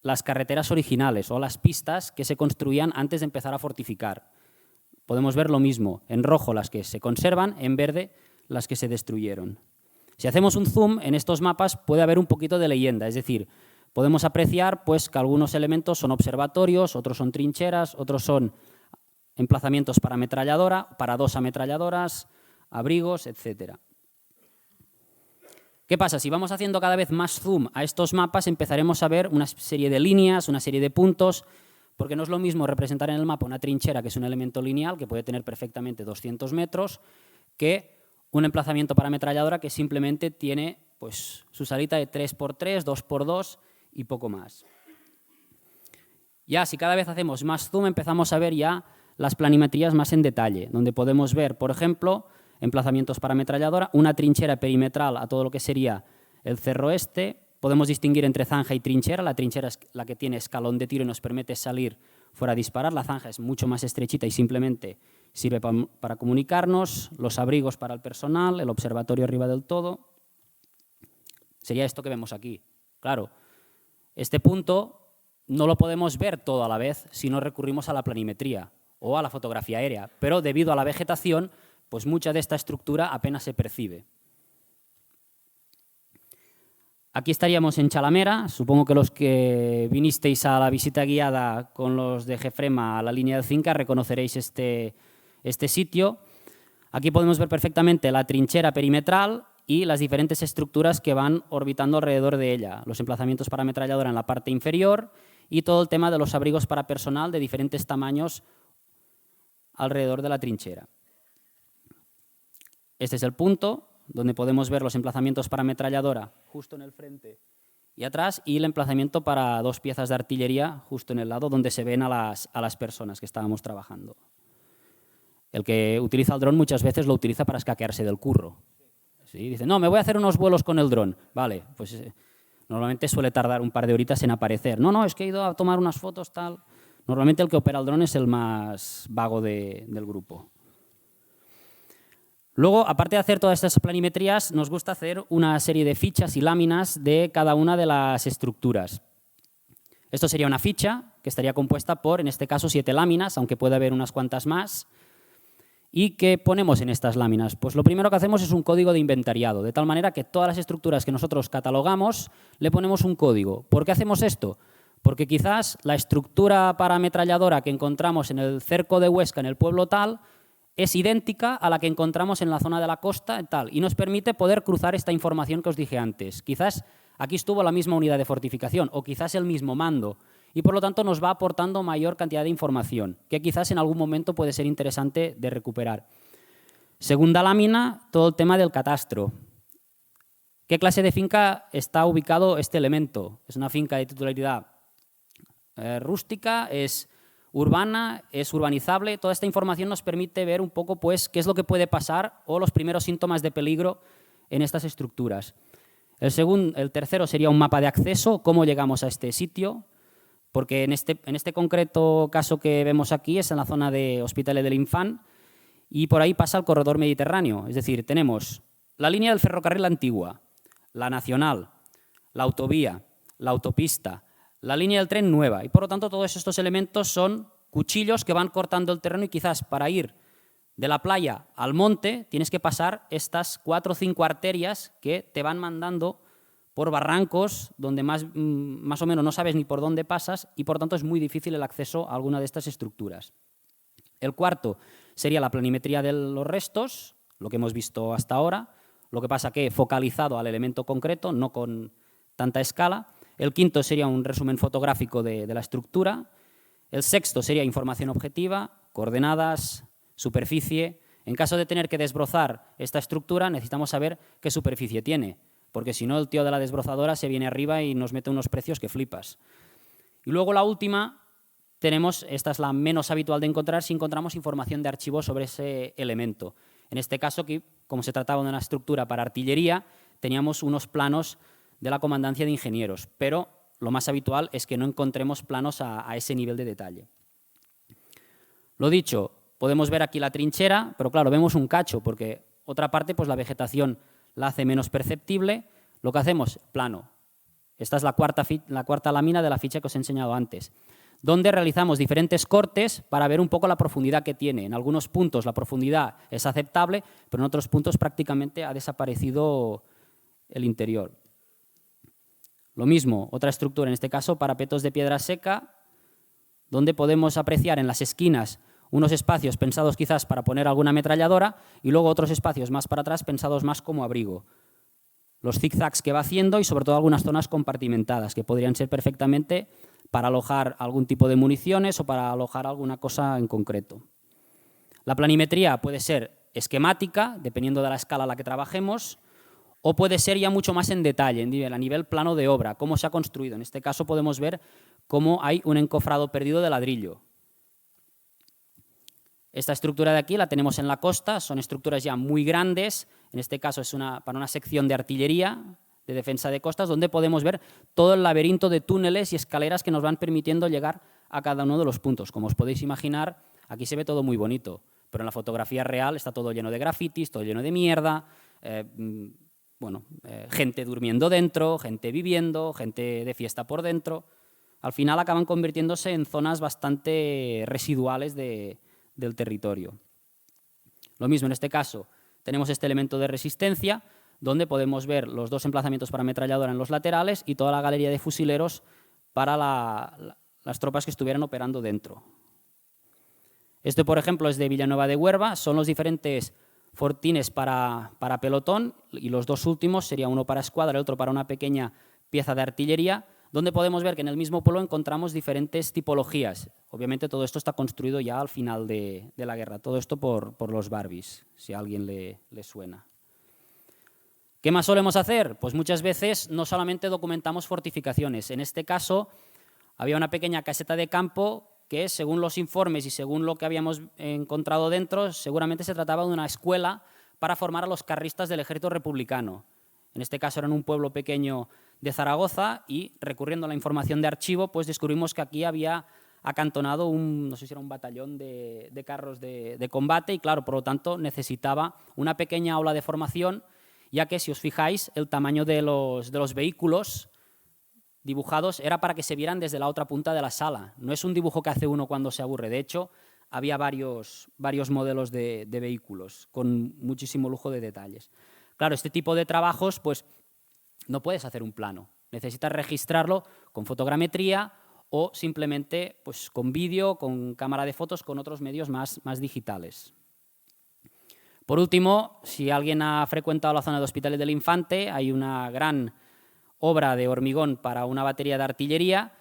las carreteras originales o las pistas que se construían antes de empezar a fortificar. Podemos ver lo mismo, en rojo las que se conservan, en verde las que se destruyeron. Si hacemos un zoom en estos mapas puede haber un poquito de leyenda, es decir, podemos apreciar pues, que algunos elementos son observatorios, otros son trincheras, otros son emplazamientos para ametralladora, para 2 ametralladoras, abrigos, etc. ¿Qué pasa? Si vamos haciendo cada vez más zoom a estos mapas, empezaremos a ver una serie de líneas, una serie de puntos, porque no es lo mismo representar en el mapa una trinchera, que es un elemento lineal, que puede tener perfectamente 200 metros, que un emplazamiento para ametralladora que simplemente tiene pues, su salita de 3×3, 2×2 y poco más. Ya, si cada vez hacemos más zoom, empezamos a ver ya las planimetrías más en detalle, donde podemos ver, por ejemplo, emplazamientos para ametralladora, una trinchera perimetral a todo lo que sería el cerro este. Podemos distinguir entre zanja y trinchera. La trinchera es la que tiene escalón de tiro y nos permite salir fuera a disparar. La zanja es mucho más estrechita y simplemente sirve para comunicarnos. Los abrigos para el personal, el observatorio arriba del todo. Sería esto que vemos aquí. Claro, este punto no lo podemos ver todo a la vez si no recurrimos a la planimetría o a la fotografía aérea, pero debido a la vegetación, pues mucha de esta estructura apenas se percibe. Aquí estaríamos en Chalamera. Supongo que los que vinisteis a la visita guiada con los de Gefrema a la línea del Cinca reconoceréis este sitio. Aquí podemos ver perfectamente la trinchera perimetral y las diferentes estructuras que van orbitando alrededor de ella. Los emplazamientos para ametralladora en la parte inferior y todo el tema de los abrigos para personal de diferentes tamaños alrededor de la trinchera. Este es el punto donde podemos ver los emplazamientos para ametralladora justo en el frente y atrás y el emplazamiento para 2 piezas de artillería justo en el lado donde se ven a las personas que estábamos trabajando. El que utiliza el dron muchas veces lo utiliza para escaquearse del curro. ¿Sí? Dice, no, me voy a hacer unos vuelos con el dron. Vale, pues normalmente suele tardar un par de horitas en aparecer. No, es que he ido a tomar unas fotos, tal. Normalmente el que opera el dron es el más vago del grupo. Luego, aparte de hacer todas estas planimetrías, nos gusta hacer una serie de fichas y láminas de cada una de las estructuras. Esto sería una ficha que estaría compuesta por, en este caso, 7 láminas, aunque puede haber unas cuantas más. ¿Y qué ponemos en estas láminas? Pues lo primero que hacemos es un código de inventariado, de tal manera que todas las estructuras que nosotros catalogamos le ponemos un código. ¿Por qué hacemos esto? Porque quizás la estructura para ametralladora que encontramos en el cerco de Huesca, en el pueblo tal, es idéntica a la que encontramos en la zona de la costa y nos permite poder cruzar esta información que os dije antes. Quizás aquí estuvo la misma unidad de fortificación o quizás el mismo mando y por lo tanto nos va aportando mayor cantidad de información que quizás en algún momento puede ser interesante de recuperar. Segunda lámina, todo el tema del catastro. ¿Qué clase de finca está ubicado este elemento? ¿Es una finca de titularidad rústica? ¿Es urbana? ¿Es urbanizable? Toda esta información nos permite ver un poco pues, qué es lo que puede pasar o los primeros síntomas de peligro en estas estructuras. El tercero sería un mapa de acceso, cómo llegamos a este sitio, porque en este concreto caso que vemos aquí es en la zona de Hospitalet de l'Infant y por ahí pasa el corredor mediterráneo. Es decir, tenemos la línea del ferrocarril antigua, la nacional, la autovía, la autopista, la línea del tren nueva y por lo tanto todos estos elementos son cuchillos que van cortando el terreno y quizás para ir de la playa al monte tienes que pasar estas 4 o 5 arterias que te van mandando por barrancos donde más o menos no sabes ni por dónde pasas y por tanto es muy difícil el acceso a alguna de estas estructuras. El cuarto sería la planimetría de los restos, lo que hemos visto hasta ahora, lo que pasa que focalizado al elemento concreto, no con tanta escala. El quinto sería un resumen fotográfico de la estructura. El sexto sería información objetiva, coordenadas, superficie. En caso de tener que desbrozar esta estructura, necesitamos saber qué superficie tiene, porque si no el tío de la desbrozadora se viene arriba y nos mete unos precios que flipas. Y luego la última, esta es la menos habitual de encontrar, si encontramos información de archivo sobre ese elemento. En este caso, aquí, como se trataba de una estructura para artillería, teníamos unos planos de la Comandancia de Ingenieros, pero lo más habitual es que no encontremos planos a ese nivel de detalle. Lo dicho, podemos ver aquí la trinchera, pero claro, vemos un cacho, porque otra parte, pues la vegetación la hace menos perceptible. Lo que hacemos, plano. Esta es la cuarta lámina de la ficha que os he enseñado antes, donde realizamos diferentes cortes para ver un poco la profundidad que tiene. En algunos puntos la profundidad es aceptable, pero en otros puntos prácticamente ha desaparecido el interior. Lo mismo, otra estructura, en este caso parapetos de piedra seca, donde podemos apreciar en las esquinas unos espacios pensados quizás para poner alguna ametralladora y luego otros espacios más para atrás pensados más como abrigo. Los zigzags que va haciendo y sobre todo algunas zonas compartimentadas que podrían ser perfectamente para alojar algún tipo de municiones o para alojar alguna cosa en concreto. La planimetría puede ser esquemática, dependiendo de la escala a la que trabajemos, o puede ser ya mucho más en detalle, a nivel plano de obra, cómo se ha construido. En este caso podemos ver cómo hay un encofrado perdido de ladrillo. Esta estructura de aquí la tenemos en la costa, son estructuras ya muy grandes, en este caso es para una sección de artillería, de defensa de costas, donde podemos ver todo el laberinto de túneles y escaleras que nos van permitiendo llegar a cada uno de los puntos. Como os podéis imaginar, aquí se ve todo muy bonito, pero en la fotografía real está todo lleno de grafitis, todo lleno de mierda, gente durmiendo dentro, gente viviendo, gente de fiesta por dentro. Al final acaban convirtiéndose en zonas bastante residuales del territorio. Lo mismo en este caso, tenemos este elemento de resistencia, donde podemos ver los 2 emplazamientos para ametralladora en los laterales y toda la galería de fusileros para las tropas que estuvieran operando dentro. Este, por ejemplo, es de Villanueva de Huerva, son los diferentes fortines para pelotón y los 2 últimos sería uno para escuadra y otro para una pequeña pieza de artillería, donde podemos ver que en el mismo pueblo encontramos diferentes tipologías. Obviamente todo esto está construido ya al final de la guerra, todo esto por los Barbies, si a alguien le suena. ¿Qué más solemos hacer? Pues muchas veces no solamente documentamos fortificaciones. En este caso había una pequeña caseta de campo que, según los informes y según lo que habíamos encontrado dentro, seguramente se trataba de una escuela para formar a los carristas del ejército republicano. En este caso era en un pueblo pequeño de Zaragoza y, recurriendo a la información de archivo, pues descubrimos que aquí había acantonado no sé si era un batallón de carros de combate y, claro, por lo tanto, necesitaba una pequeña aula de formación, ya que, si os fijáis, el tamaño de los vehículos dibujados era para que se vieran desde la otra punta de la sala. No es un dibujo que hace uno cuando se aburre. De hecho, había varios modelos de vehículos con muchísimo lujo de detalles. Claro, este tipo de trabajos, pues no puedes hacer un plano. Necesitas registrarlo con fotogrametría o simplemente pues, con vídeo, con cámara de fotos, con otros medios más digitales. Por último, si alguien ha frecuentado la zona de Hospitalet del Infante, hay una gran obra de hormigón para una batería de artillería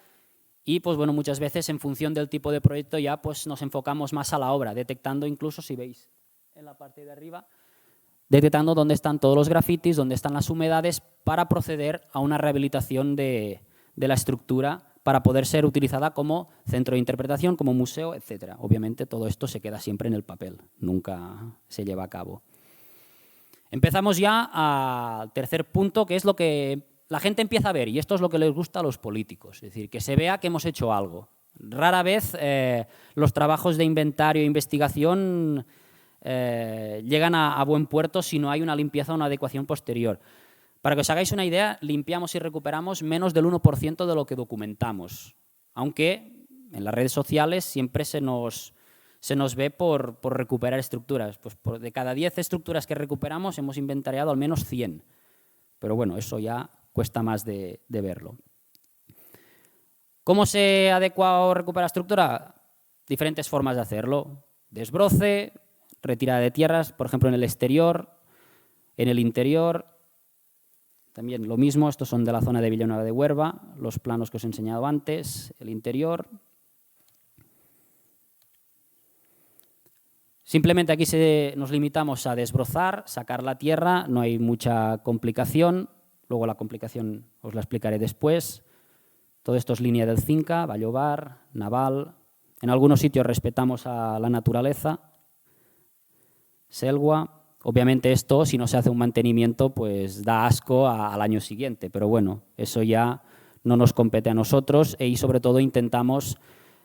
y pues, bueno, muchas veces en función del tipo de proyecto ya pues, nos enfocamos más a la obra, detectando incluso, si veis en la parte de arriba, detectando dónde están todos los grafitis, dónde están las humedades para proceder a una rehabilitación de la estructura para poder ser utilizada como centro de interpretación, como museo, etc. Obviamente todo esto se queda siempre en el papel, nunca se lleva a cabo. Empezamos ya al tercer punto, que es lo que la gente empieza a ver, y esto es lo que les gusta a los políticos, es decir, que se vea que hemos hecho algo. Rara vez los trabajos de inventario e investigación llegan a buen puerto si no hay una limpieza o una adecuación posterior. Para que os hagáis una idea, limpiamos y recuperamos menos del 1% de lo que documentamos, aunque en las redes sociales siempre se nos ve por recuperar estructuras. Pues de cada 10 estructuras que recuperamos hemos inventariado al menos 100, pero bueno, eso ya cuesta más de verlo. ¿Cómo se adecua o recupera estructura? Diferentes formas de hacerlo. Desbroce, retirada de tierras, por ejemplo en el exterior, en el interior. También lo mismo, estos son de la zona de Villanueva de Huerva, los planos que os he enseñado antes, el interior. Simplemente aquí nos limitamos a desbrozar, sacar la tierra, no hay mucha complicación, luego la complicación os la explicaré después. Todo esto es línea del Cinca, Vallobar, Naval. En algunos sitios respetamos a la naturaleza, Selva. Obviamente esto, si no se hace un mantenimiento, pues da asco al año siguiente, pero bueno, eso ya no nos compete a nosotros y sobre todo intentamos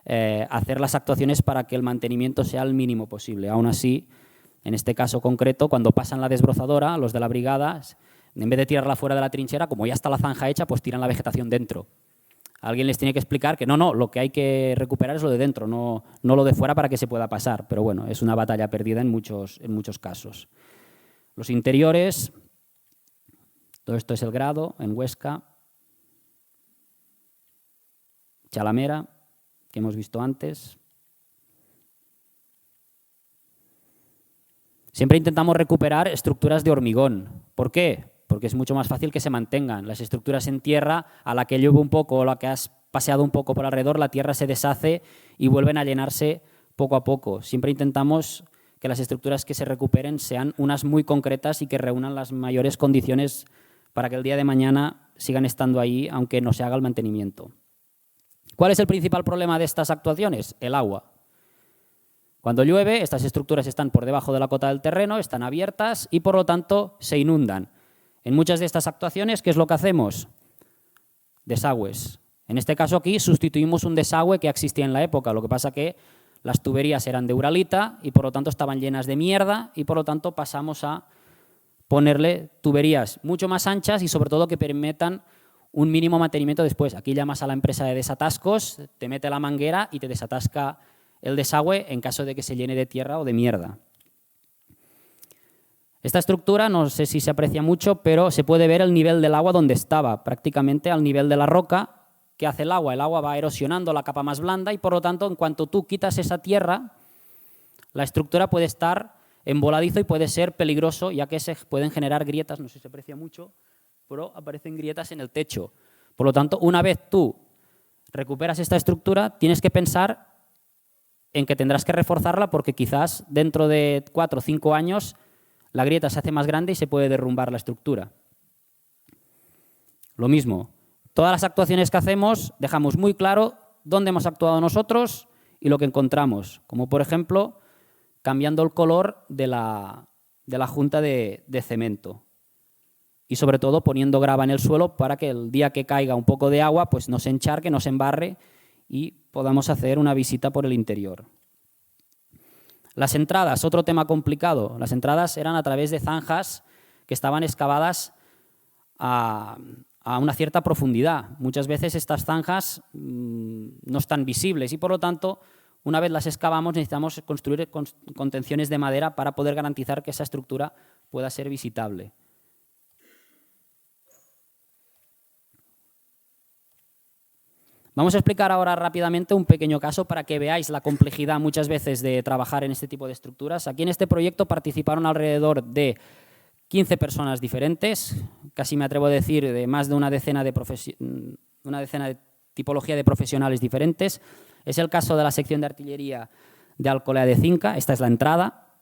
hacer las actuaciones para que el mantenimiento sea el mínimo posible. Aún así, en este caso concreto, cuando pasan la desbrozadora, los de la brigada, en vez de tirarla fuera de la trinchera, como ya está la zanja hecha, pues tiran la vegetación dentro. Alguien les tiene que explicar que no, lo que hay que recuperar es lo de dentro, no lo de fuera para que se pueda pasar. Pero bueno, es una batalla perdida en muchos casos. Los interiores, todo esto es el Grado, en Huesca. Chalamera, que hemos visto antes. Siempre intentamos recuperar estructuras de hormigón. ¿Por qué? Porque es mucho más fácil que se mantengan. Las estructuras en tierra, a la que llueve un poco o a la que has paseado un poco por alrededor, la tierra se deshace y vuelven a llenarse poco a poco. Siempre intentamos que las estructuras que se recuperen sean unas muy concretas y que reúnan las mayores condiciones para que el día de mañana sigan estando ahí, aunque no se haga el mantenimiento. ¿Cuál es el principal problema de estas actuaciones? El agua. Cuando llueve, estas estructuras están por debajo de la cota del terreno, están abiertas y por lo tanto se inundan. En muchas de estas actuaciones, ¿qué es lo que hacemos? Desagües. En este caso aquí sustituimos un desagüe que existía en la época, lo que pasa que las tuberías eran de uralita y por lo tanto estaban llenas de mierda y por lo tanto pasamos a ponerle tuberías mucho más anchas y sobre todo que permitan un mínimo mantenimiento después. Aquí llamas a la empresa de desatascos, te mete la manguera y te desatasca el desagüe en caso de que se llene de tierra o de mierda. Esta estructura, no sé si se aprecia mucho, pero se puede ver el nivel del agua donde estaba, prácticamente al nivel de la roca. ¿Qué hace el agua? El agua va erosionando la capa más blanda y por lo tanto, en cuanto tú quitas esa tierra, la estructura puede estar en voladizo y puede ser peligroso, ya que se pueden generar grietas, no sé si se aprecia mucho, pero aparecen grietas en el techo. Por lo tanto, una vez tú recuperas esta estructura, tienes que pensar en que tendrás que reforzarla porque quizás dentro de 4 o 5 años la grieta se hace más grande y se puede derrumbar la estructura. Lo mismo, todas las actuaciones que hacemos dejamos muy claro dónde hemos actuado nosotros y lo que encontramos, como por ejemplo cambiando el color de la junta de cemento y sobre todo poniendo grava en el suelo para que el día que caiga un poco de agua pues no se encharque, no se embarre y podamos hacer una visita por el interior. Las entradas, otro tema complicado. Las entradas eran a través de zanjas que estaban excavadas a una cierta profundidad. Muchas veces estas zanjas no están visibles y por lo tanto, una vez las excavamos necesitamos construir contenciones de madera para poder garantizar que esa estructura pueda ser visitable. Vamos a explicar ahora rápidamente un pequeño caso para que veáis la complejidad muchas veces de trabajar en este tipo de estructuras. Aquí en este proyecto participaron alrededor de 15 personas diferentes, casi me atrevo a decir de más de una decena de tipología de profesionales diferentes. Es el caso de la sección de artillería de Alcolea de Cinca. Esta es la entrada.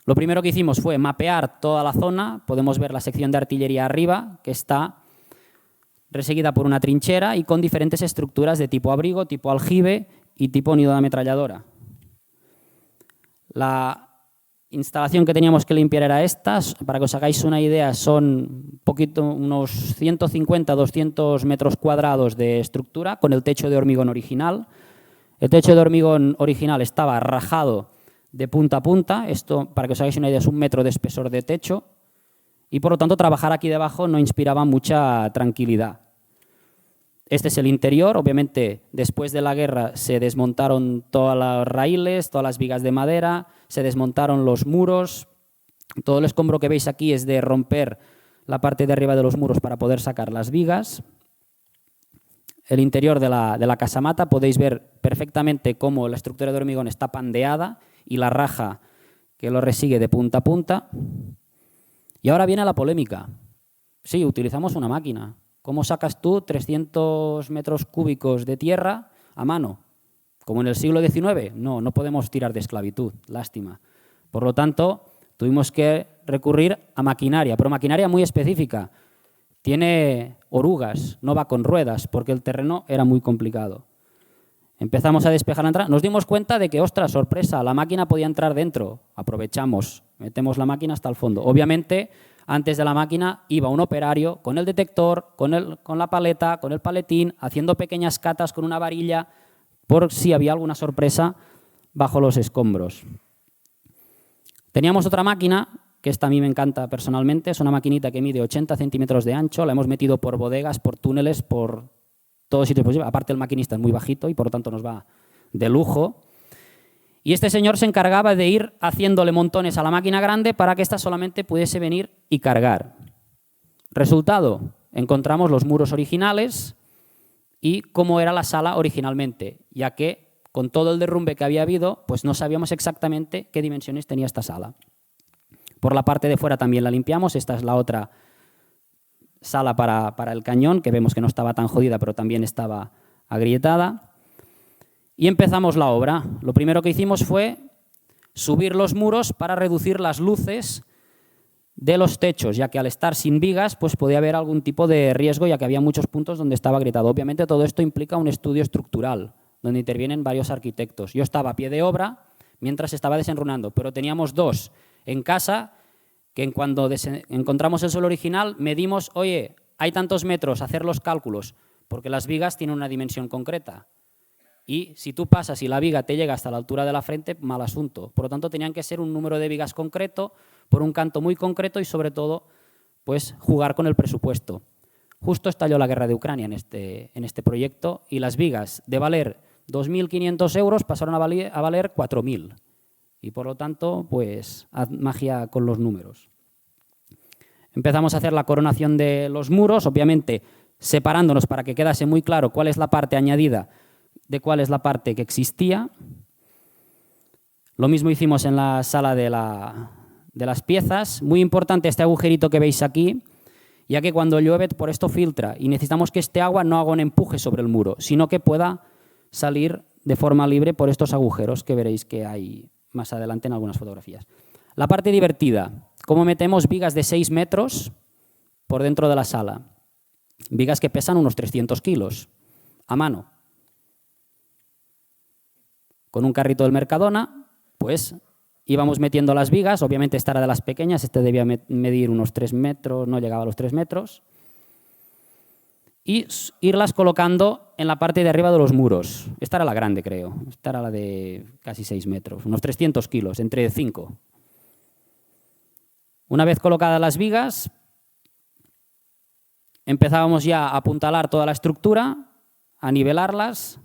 Lo primero que hicimos fue mapear toda la zona. Podemos ver la sección de artillería arriba, que está reseguida por una trinchera y con diferentes estructuras de tipo abrigo, tipo aljibe y tipo nido de ametralladora. La instalación que teníamos que limpiar era esta. Para que os hagáis una idea, son unos 150-200 metros cuadrados de estructura con el techo de hormigón original. El techo de hormigón original estaba rajado de punta a punta. Esto, para que os hagáis una idea, es 1 metro de espesor de techo. Y por lo tanto, trabajar aquí debajo no inspiraba mucha tranquilidad. Este es el interior. Obviamente, después de la guerra se desmontaron todos los raíles, todas las vigas de madera, se desmontaron los muros. Todo el escombro que veis aquí es de romper la parte de arriba de los muros para poder sacar las vigas. El interior de la casamata podéis ver perfectamente cómo la estructura de hormigón está pandeada y la raja que lo resigue de punta a punta. Y ahora viene la polémica. Sí, utilizamos una máquina. ¿Cómo sacas tú 300 metros cúbicos de tierra a mano? ¿Como en el siglo XIX? No, no podemos tirar de esclavitud, lástima. Por lo tanto, tuvimos que recurrir a maquinaria, pero maquinaria muy específica. Tiene orugas, no va con ruedas, porque el terreno era muy complicado. Empezamos a despejar la entrada. Nos dimos cuenta de que, ostras, sorpresa, la máquina podía entrar dentro. Aprovechamos, metemos la máquina hasta el fondo. Obviamente, antes de la máquina iba un operario con el detector, con la paleta, con el paletín, haciendo pequeñas catas con una varilla por si había alguna sorpresa bajo los escombros. Teníamos otra máquina, que esta a mí me encanta personalmente. Es una maquinita que mide 80 centímetros de ancho. La hemos metido por bodegas, por túneles, por todos sitios posibles. Aparte, el maquinista es muy bajito y por lo tanto nos va de lujo. Y este señor se encargaba de ir haciéndole montones a la máquina grande para que ésta solamente pudiese venir y cargar. Resultado, encontramos los muros originales y cómo era la sala originalmente, ya que con todo el derrumbe que había habido, pues no sabíamos exactamente qué dimensiones tenía esta sala. Por la parte de fuera también la limpiamos. Esta es la otra sala para el cañón, que vemos que no estaba tan jodida, pero también estaba agrietada. Y empezamos la obra. Lo primero que hicimos fue subir los muros para reducir las luces de los techos, ya que al estar sin vigas pues podía haber algún tipo de riesgo, ya que había muchos puntos donde estaba agrietado. Obviamente todo esto implica un estudio estructural, donde intervienen varios arquitectos. Yo estaba a pie de obra mientras estaba desenrunando, pero teníamos dos en casa que cuando encontramos el suelo original medimos, oye, hay tantos metros, hacer los cálculos, porque las vigas tienen una dimensión concreta. Y si tú pasas y la viga te llega hasta la altura de la frente, mal asunto. Por lo tanto, tenían que ser un número de vigas concreto, por un canto muy concreto y, sobre todo, pues jugar con el presupuesto. Justo estalló la guerra de Ucrania en este proyecto y las vigas, de valer 2.500 euros, pasaron a valer 4.000. Y, por lo tanto, pues, haz magia con los números. Empezamos a hacer la coronación de los muros, obviamente separándonos para que quedase muy claro cuál es la parte añadida de cuál es la parte que existía. Lo mismo hicimos en la sala de las piezas. Muy importante este agujerito que veis aquí, ya que cuando llueve por esto filtra y necesitamos que este agua no haga un empuje sobre el muro, sino que pueda salir de forma libre por estos agujeros que veréis que hay más adelante en algunas fotografías. La parte divertida, cómo metemos vigas de 6 metros por dentro de la sala. Vigas que pesan unos 300 kilos a mano. Con un carrito del Mercadona, pues íbamos metiendo las vigas. Obviamente esta era de las pequeñas, este debía medir unos 3 metros, no llegaba a los 3 metros. Y irlas colocando en la parte de arriba de los muros. Esta era la grande, creo. Esta era la de casi 6 metros, unos 300 kilos, entre 5. Una vez colocadas las vigas, empezábamos ya a apuntalar toda la estructura, a nivelarlas.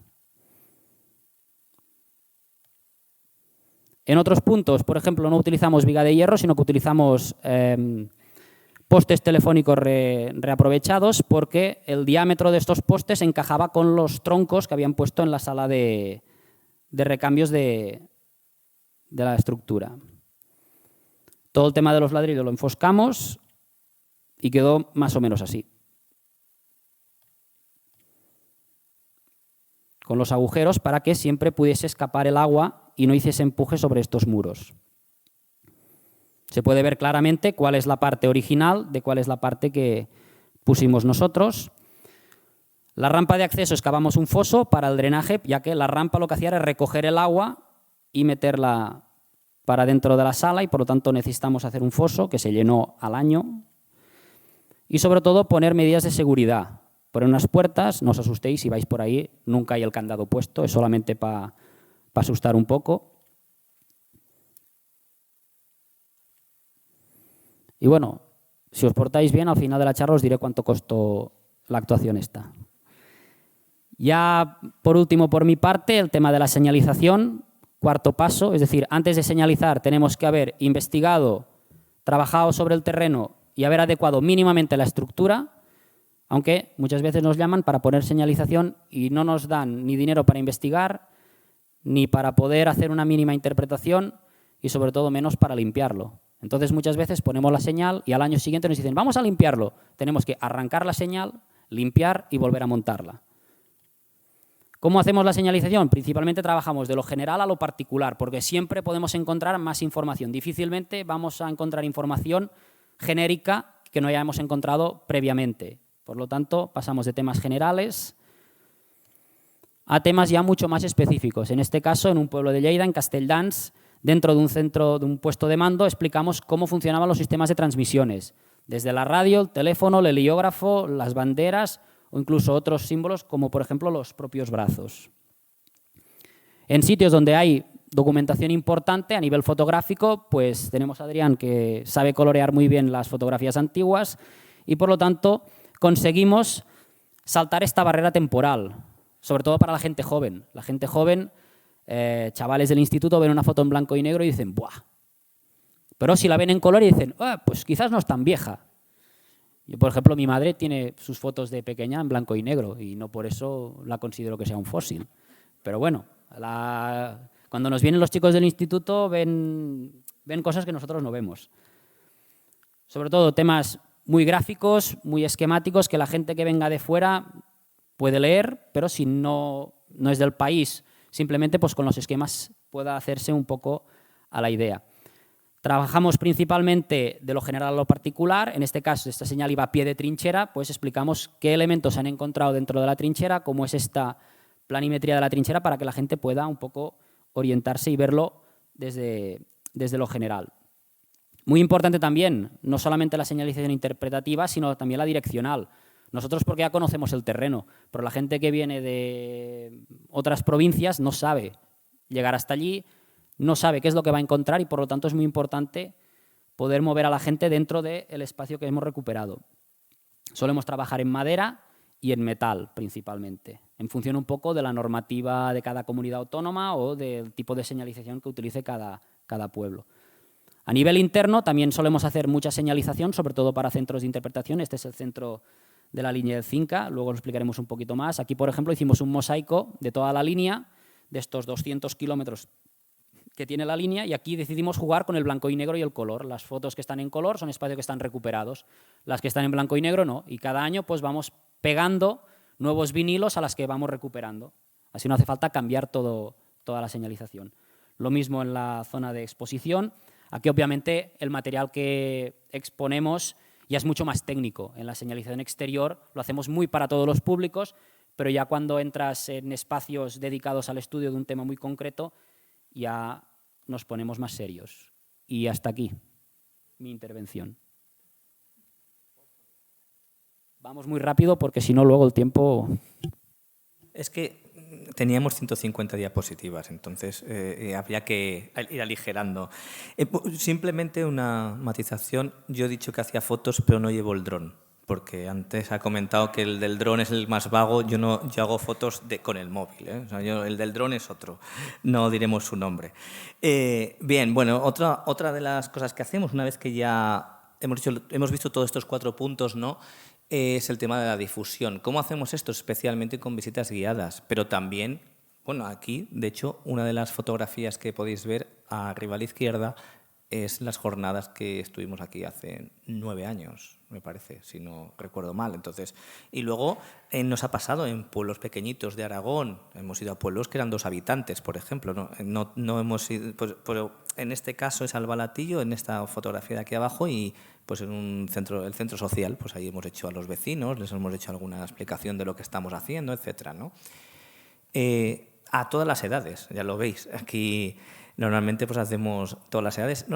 En otros puntos, por ejemplo, no utilizamos viga de hierro, sino que utilizamos postes telefónicos reaprovechados porque el diámetro de estos postes encajaba con los troncos que habían puesto en la sala de recambios de la estructura. Todo el tema de los ladrillos lo enfoscamos y quedó más o menos así. Con los agujeros para que siempre pudiese escapar el agua y no hiciese empuje sobre estos muros. Se puede ver claramente cuál es la parte original de cuál es la parte que pusimos nosotros. La rampa de acceso excavamos un foso para el drenaje, ya que la rampa lo que hacía era recoger el agua y meterla para dentro de la sala y por lo tanto necesitamos hacer un foso que se llenó al año. Y sobre todo poner medidas de seguridad. Poner unas puertas, no os asustéis si vais por ahí, nunca hay el candado puesto, es solamente para asustar un poco. Y bueno, si os portáis bien, al final de la charla os diré cuánto costó la actuación esta. Ya por último, por mi parte, el tema de la señalización, cuarto paso, es decir, antes de señalizar tenemos que haber investigado, trabajado sobre el terreno y haber adecuado mínimamente la estructura, aunque muchas veces nos llaman para poner señalización y no nos dan ni dinero para investigar, ni para poder hacer una mínima interpretación y sobre todo menos para limpiarlo. Entonces muchas veces ponemos la señal y al año siguiente nos dicen vamos a limpiarlo. Tenemos que arrancar la señal, limpiar y volver a montarla. ¿Cómo hacemos la señalización? Principalmente trabajamos de lo general a lo particular, porque siempre podemos encontrar más información. Difícilmente vamos a encontrar información genérica que no hayamos encontrado previamente. Por lo tanto, pasamos de temas generales a temas ya mucho más específicos. En este caso, en un pueblo de Lleida, en Castelldans, dentro de un centro, de un puesto de mando, explicamos cómo funcionaban los sistemas de transmisiones. Desde la radio, el teléfono, el heliógrafo, las banderas o incluso otros símbolos como, por ejemplo, los propios brazos. En sitios donde hay documentación importante a nivel fotográfico, pues tenemos a Adrián, que sabe colorear muy bien las fotografías antiguas y, por lo tanto, conseguimos saltar esta barrera temporal, sobre todo para la gente joven. La gente joven, chavales del instituto, ven una foto en blanco y negro y dicen ¡buah! Pero si la ven en color y dicen pues quizás no es tan vieja. Yo, por ejemplo, mi madre tiene sus fotos de pequeña en blanco y negro y no por eso la considero que sea un fósil. Pero bueno, cuando nos vienen los chicos del instituto ven cosas que nosotros no vemos. Sobre todo temas muy gráficos, muy esquemáticos, que la gente que venga de fuera puede leer, pero si no es del país, simplemente pues con los esquemas pueda hacerse un poco a la idea. Trabajamos principalmente de lo general a lo particular. En este caso, esta señal iba a pie de trinchera, pues explicamos qué elementos se han encontrado dentro de la trinchera, cómo es esta planimetría de la trinchera para que la gente pueda un poco orientarse y verlo desde lo general. Muy importante también, no solamente la señalización interpretativa, sino también la direccional. Nosotros porque ya conocemos el terreno, pero la gente que viene de otras provincias no sabe llegar hasta allí, no sabe qué es lo que va a encontrar y por lo tanto es muy importante poder mover a la gente dentro del espacio que hemos recuperado. Solemos trabajar en madera y en metal principalmente, en función un poco de la normativa de cada comunidad autónoma o del tipo de señalización que utilice cada pueblo. A nivel interno también solemos hacer mucha señalización, sobre todo para centros de interpretación. Este es el centro de la línea del Cinca, luego lo explicaremos un poquito más. Aquí, por ejemplo, hicimos un mosaico de toda la línea, de estos 200 kilómetros que tiene la línea, y aquí decidimos jugar con el blanco y negro y el color. Las fotos que están en color son espacios que están recuperados, las que están en blanco y negro no, y cada año pues vamos pegando nuevos vinilos a las que vamos recuperando. Así no hace falta cambiar toda la señalización. Lo mismo en la zona de exposición. Aquí obviamente el material que exponemos ya es mucho más técnico. En la señalización exterior lo hacemos muy para todos los públicos, pero ya cuando entras en espacios dedicados al estudio de un tema muy concreto, ya nos ponemos más serios. Y hasta aquí mi intervención. Vamos muy rápido porque si no luego el tiempo... Es que teníamos 150 diapositivas, entonces habría que ir aligerando. Simplemente una matización. Yo he dicho que hacía fotos, pero no llevo el dron, porque antes ha comentado que el del dron es el más vago. Yo hago fotos con el móvil, ¿eh? O sea, el del dron es otro, no diremos su nombre. Bien, bueno, otra de las cosas que hacemos una vez que ya hemos visto todos estos 4 puntos, ¿no? Es el tema de la difusión. ¿Cómo hacemos esto? Especialmente con visitas guiadas, pero también, bueno, aquí, de hecho, una de las fotografías que podéis ver arriba a la izquierda es las jornadas que estuvimos aquí hace 9 años, me parece, si no recuerdo mal. Entonces, y luego nos ha pasado en pueblos pequeñitos de Aragón. Hemos ido a pueblos que eran 2 habitantes, por ejemplo. No hemos ido, pues, pero en este caso es Albalatillo, en esta fotografía de aquí abajo, y pues en el centro social, pues ahí hemos hecho a los vecinos, les hemos hecho alguna explicación de lo que estamos haciendo, etcétera, ¿no? A todas las edades, ya lo veis. Aquí normalmente pues hacemos todas las edades.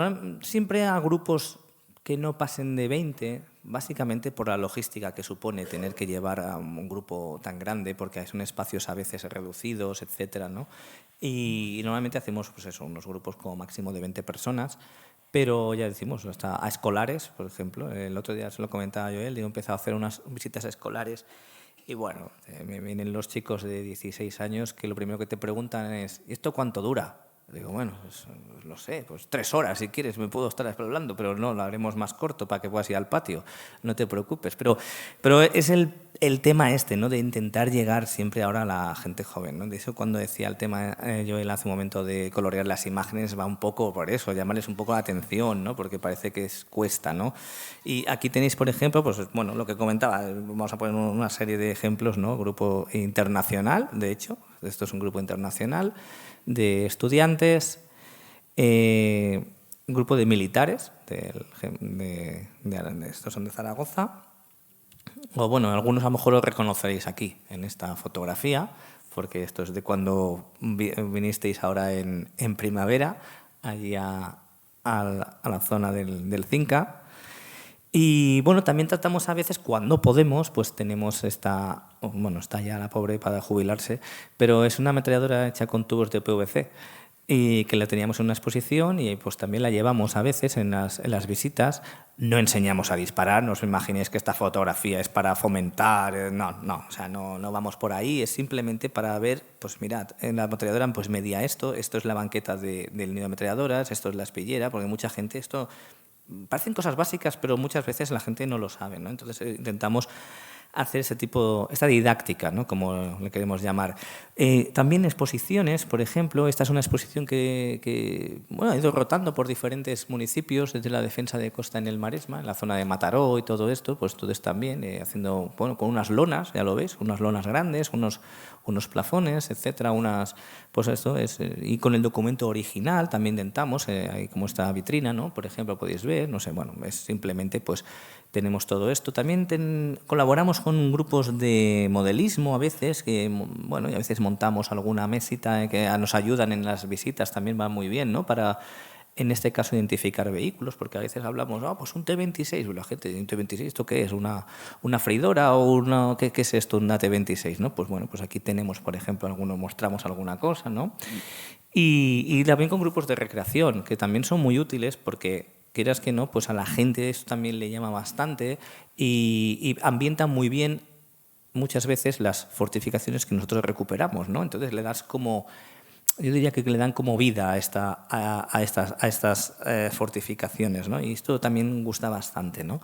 Siempre a grupos que no pasen de 20, básicamente por la logística que supone tener que llevar a un grupo tan grande, porque son espacios a veces reducidos, etcétera, ¿no? Y normalmente hacemos pues eso, unos grupos como máximo de 20 personas, pero ya decimos, hasta a escolares, por ejemplo. El otro día se lo comentaba Joel, he empezado a hacer unas visitas a escolares. Y bueno, me vienen los chicos de 16 años que lo primero que te preguntan es ¿y esto cuánto dura? Digo, bueno, pues lo sé, pues 3 horas si quieres, me puedo estar hablando, pero no, lo haremos más corto para que puedas ir al patio, no te preocupes. Pero es el tema este, ¿no? De intentar llegar siempre ahora a la gente joven, ¿no? De eso cuando decía el tema, Joel hace un momento de colorear las imágenes, va un poco por eso, llamarles un poco la atención, ¿no? Porque parece que cuesta, ¿no? Y aquí tenéis, por ejemplo, pues bueno, lo que comentaba, vamos a poner una serie de ejemplos, ¿no? Grupo internacional, de hecho, esto es un grupo internacional de estudiantes, un grupo de militares, estos son de Zaragoza, o bueno, algunos a lo mejor los reconoceréis aquí, en esta fotografía, porque esto es de cuando vinisteis ahora en primavera, allí a la zona del Cinca. Y bueno, también tratamos a veces, cuando podemos, pues tenemos está ya la pobre para jubilarse, pero es una ametralladora hecha con tubos de PVC y que la teníamos en una exposición y pues también la llevamos a veces en las visitas. No enseñamos a disparar, no os imaginéis que esta fotografía es para fomentar, o sea, no vamos por ahí, es simplemente para ver, pues mirad, en la ametralladora pues medía esto es la banqueta del nido de ametralladoras, esto es la espillera, porque mucha gente esto... Parecen cosas básicas, pero muchas veces la gente no lo sabe, ¿no? Entonces intentamos hacer esta didáctica, ¿no? Como le queremos llamar. También exposiciones, por ejemplo, esta es una exposición que ha ido rotando por diferentes municipios, desde la defensa de costa en el Maresma, en la zona de Mataró y todo esto, pues entonces también haciendo, con unas lonas, ya lo veis, unas lonas grandes, unos plafones, etcétera, pues esto es, y con el documento original también intentamos, hay como esta vitrina, ¿no? Por ejemplo, podéis ver, no sé, bueno, es simplemente pues tenemos todo esto. También colaboramos con grupos de modelismo a veces, que bueno, y a veces montamos alguna mesita que nos ayudan en las visitas, también va muy bien, ¿no? Para, en este caso, identificar vehículos, porque a veces hablamos, pues un T26, la gente, ¿un T26 esto qué es? ¿Una freidora o ¿qué es esto? Una T26, ¿no? Pues bueno, pues aquí tenemos, por ejemplo, mostramos alguna cosa, ¿no? Y también con grupos de recreación, que también son muy útiles porque, quieras que no, pues a la gente esto también le llama bastante y ambientan muy bien muchas veces las fortificaciones que nosotros recuperamos, ¿no? Entonces le das como... Yo diría que le dan como vida a estas fortificaciones, ¿no? Y esto también gusta bastante, ¿no?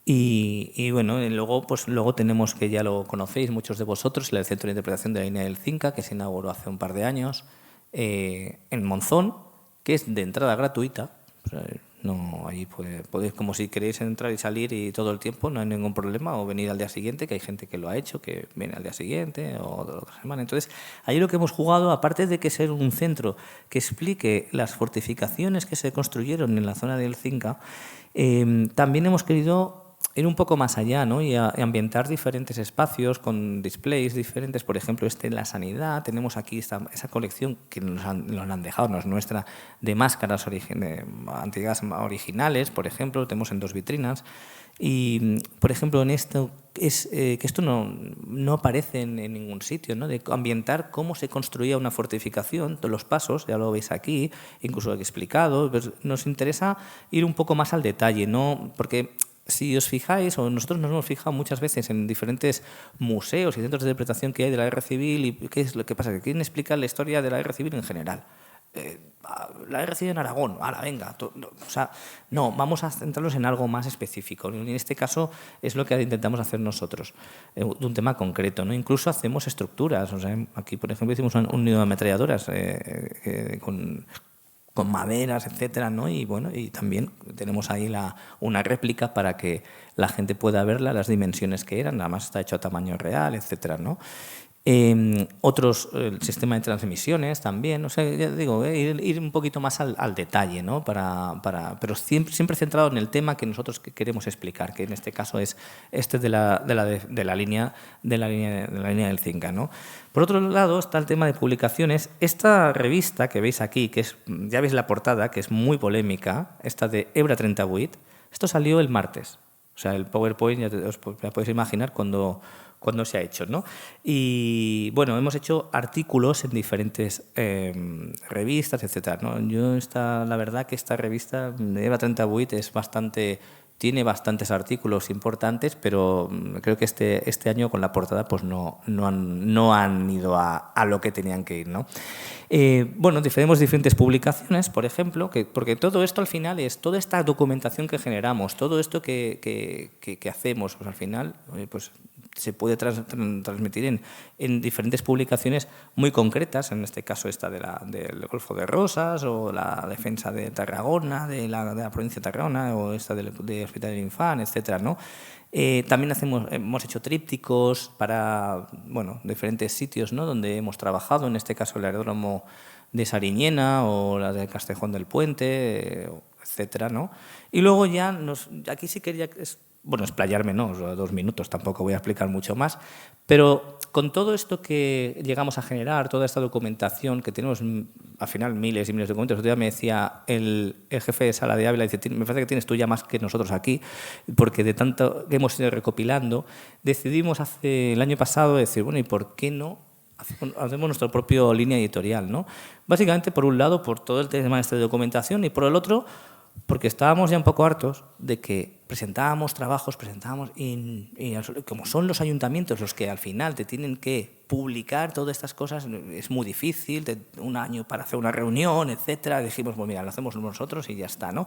Y bueno, luego tenemos, que ya lo conocéis muchos de vosotros, el Centro de Interpretación de la Línea del Cinca, que se inauguró hace un par de años, en Monzón, que es de entrada gratuita. O sea, no, ahí podéis, como si queréis entrar y salir y todo el tiempo, no hay ningún problema, o venir al día siguiente, que hay gente que lo ha hecho, que viene al día siguiente o de otra semana. Entonces, ahí lo que hemos jugado, aparte de que ser un centro que explique las fortificaciones que se construyeron en la zona del Cinca, también hemos querido ir un poco más allá, ¿no? Y ambientar diferentes espacios con displays diferentes. Por ejemplo, en la sanidad, tenemos aquí esa colección que nos han dejado, no es nuestra, de máscaras antiguas originales, por ejemplo, tenemos en 2 vitrinas. Y, por ejemplo, en esto que esto no aparece en ningún sitio, ¿no? De ambientar cómo se construía una fortificación, todos los pasos, ya lo veis aquí, incluso explicado. Pues nos interesa ir un poco más al detalle, ¿no? Porque si os fijáis, o nosotros nos hemos fijado muchas veces en diferentes museos y centros de interpretación que hay de la guerra civil, y qué es lo que pasa, que quieren explicar la historia de la guerra civil en general. la guerra civil en Aragón, ahora venga. O sea, no, vamos a centrarnos en algo más específico. En este caso es lo que intentamos hacer nosotros, de un tema concreto, ¿no? Incluso hacemos estructuras. O sea, aquí, por ejemplo, hicimos un nido de ametralladoras con maderas, etcétera, ¿no? Y bueno, y también tenemos ahí una réplica para que la gente pueda verla, las dimensiones que eran, además está hecho a tamaño real, etcétera, ¿no? El sistema de transmisiones también, o sea, ya digo, ir un poquito más al detalle, ¿no? Pero siempre centrado en el tema que nosotros queremos explicar, que en este caso es de la línea del Cinca, ¿no? Por otro lado está el tema de publicaciones. Esta revista que veis aquí, que ya veis la portada, que es muy polémica, esta de Hebra 38, esto salió el martes. O sea, el PowerPoint ya podéis imaginar cuando se ha hecho, ¿no? Y bueno, hemos hecho artículos en diferentes revistas, etcétera, ¿no? La verdad que esta revista de Hebra 38 tiene bastantes artículos importantes, pero creo que este año con la portada pues no han ido a lo que tenían que ir, ¿no? Bueno, tenemos diferentes publicaciones, por ejemplo, porque todo esto al final es toda esta documentación que generamos, todo esto que hacemos, pues al final pues se puede transmitir en diferentes publicaciones muy concretas, en este caso esta del Golfo de Rosas o la defensa de Tarragona, de la provincia de Tarragona o esta de Hospital del Infant, etcétera, ¿no? También hemos hecho trípticos para diferentes sitios, ¿no? Donde hemos trabajado, en este caso el aeródromo de Sariñena o la de Castejón del Puente, etcétera, ¿no? Y luego ya aquí sí quería explayarme, no, 2 minutos, tampoco voy a explicar mucho más, pero con todo esto que llegamos a generar, toda esta documentación, que tenemos al final miles y miles de documentos, otro día me decía el jefe de sala de Ávila, dice, me parece que tienes tú ya más que nosotros aquí, porque de tanto que hemos ido recopilando, decidimos el año pasado decir, bueno, ¿y por qué no hacemos nuestra propia línea editorial, ¿no? Básicamente, por un lado, por todo el tema de documentación, y por el otro, porque estábamos ya un poco hartos de que presentábamos y como son los ayuntamientos los que al final te tienen que publicar todas estas cosas, es muy difícil, un año para hacer una reunión, etcétera. Dijimos, pues mira, lo hacemos nosotros y ya está, ¿no?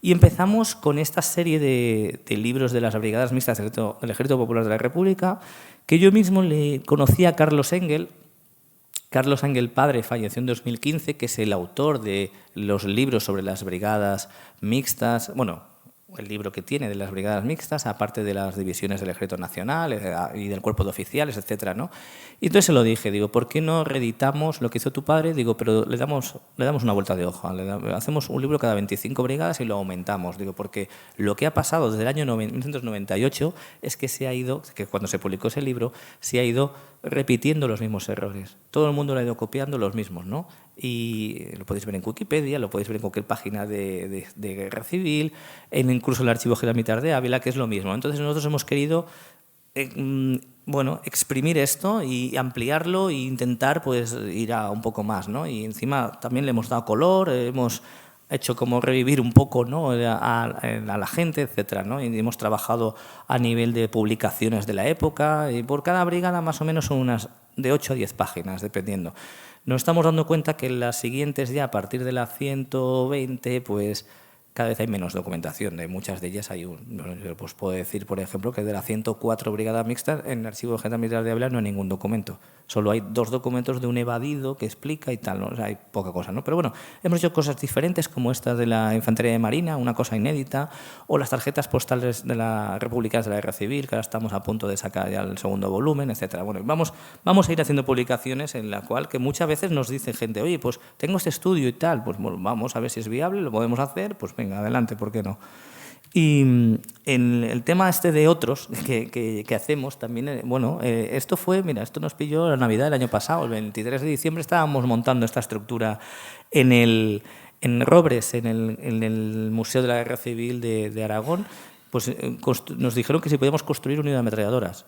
Y empezamos con esta serie de libros de las Brigadas Mixtas del Ejército Popular de la República, que yo mismo le conocí a Carlos Engel. Carlos Engel padre falleció en 2015, que es el autor de los libros sobre las brigadas mixtas, el libro que tiene de las brigadas mixtas, aparte de las divisiones del Ejército Nacional y del Cuerpo de Oficiales, etcétera, ¿no? Y entonces se lo dije, digo, ¿por qué no reeditamos lo que hizo tu padre? Digo, pero le damos una vuelta de hoja, hacemos un libro cada 25 brigadas y lo aumentamos. Digo, porque lo que ha pasado desde el año 1998 es que cuando se publicó ese libro, se ha ido repitiendo los mismos errores. Todo el mundo lo ha ido copiando los mismos, ¿no? Y lo podéis ver en Wikipedia, lo podéis ver en cualquier página de Guerra Civil, incluso el Archivo General Militar de Ávila, que es lo mismo. Entonces nosotros hemos querido exprimir esto y ampliarlo e intentar pues ir a un poco más, ¿no? Y encima también le hemos dado color, hemos hecho como revivir un poco, ¿no? a la gente, etcétera, ¿no? Y hemos trabajado a nivel de publicaciones de la época, y por cada brigada más o menos son unas de 8 a 10 páginas, dependiendo. Nos estamos dando cuenta que en las siguientes, ya a partir de la 120, pues cada vez hay menos documentación. De muchas de ellas pues puedo decir, por ejemplo, que de la 104 Brigada Mixta, en el Archivo General Militar de Ávila no hay ningún documento. Solo hay 2 documentos de un evadido que explica y tal, ¿no? O sea, hay poca cosa, ¿no? Pero bueno, hemos hecho cosas diferentes como esta de la Infantería de Marina, una cosa inédita, o las tarjetas postales de la Republicanas de la Guerra Civil, que ahora estamos a punto de sacar ya el segundo volumen, etcétera. Bueno, vamos a ir haciendo publicaciones en la cual que muchas veces nos dice gente, oye, pues tengo este estudio y tal, pues bueno, vamos a ver si es viable, lo podemos hacer, pues venga, adelante, ¿por qué no? Y en el tema de otros que hacemos también, esto nos pilló la Navidad del año pasado, el 23 de diciembre estábamos montando esta estructura en Robres, en el Museo de la Guerra Civil de Aragón, pues nos dijeron que si podíamos construir un nido de ametralladoras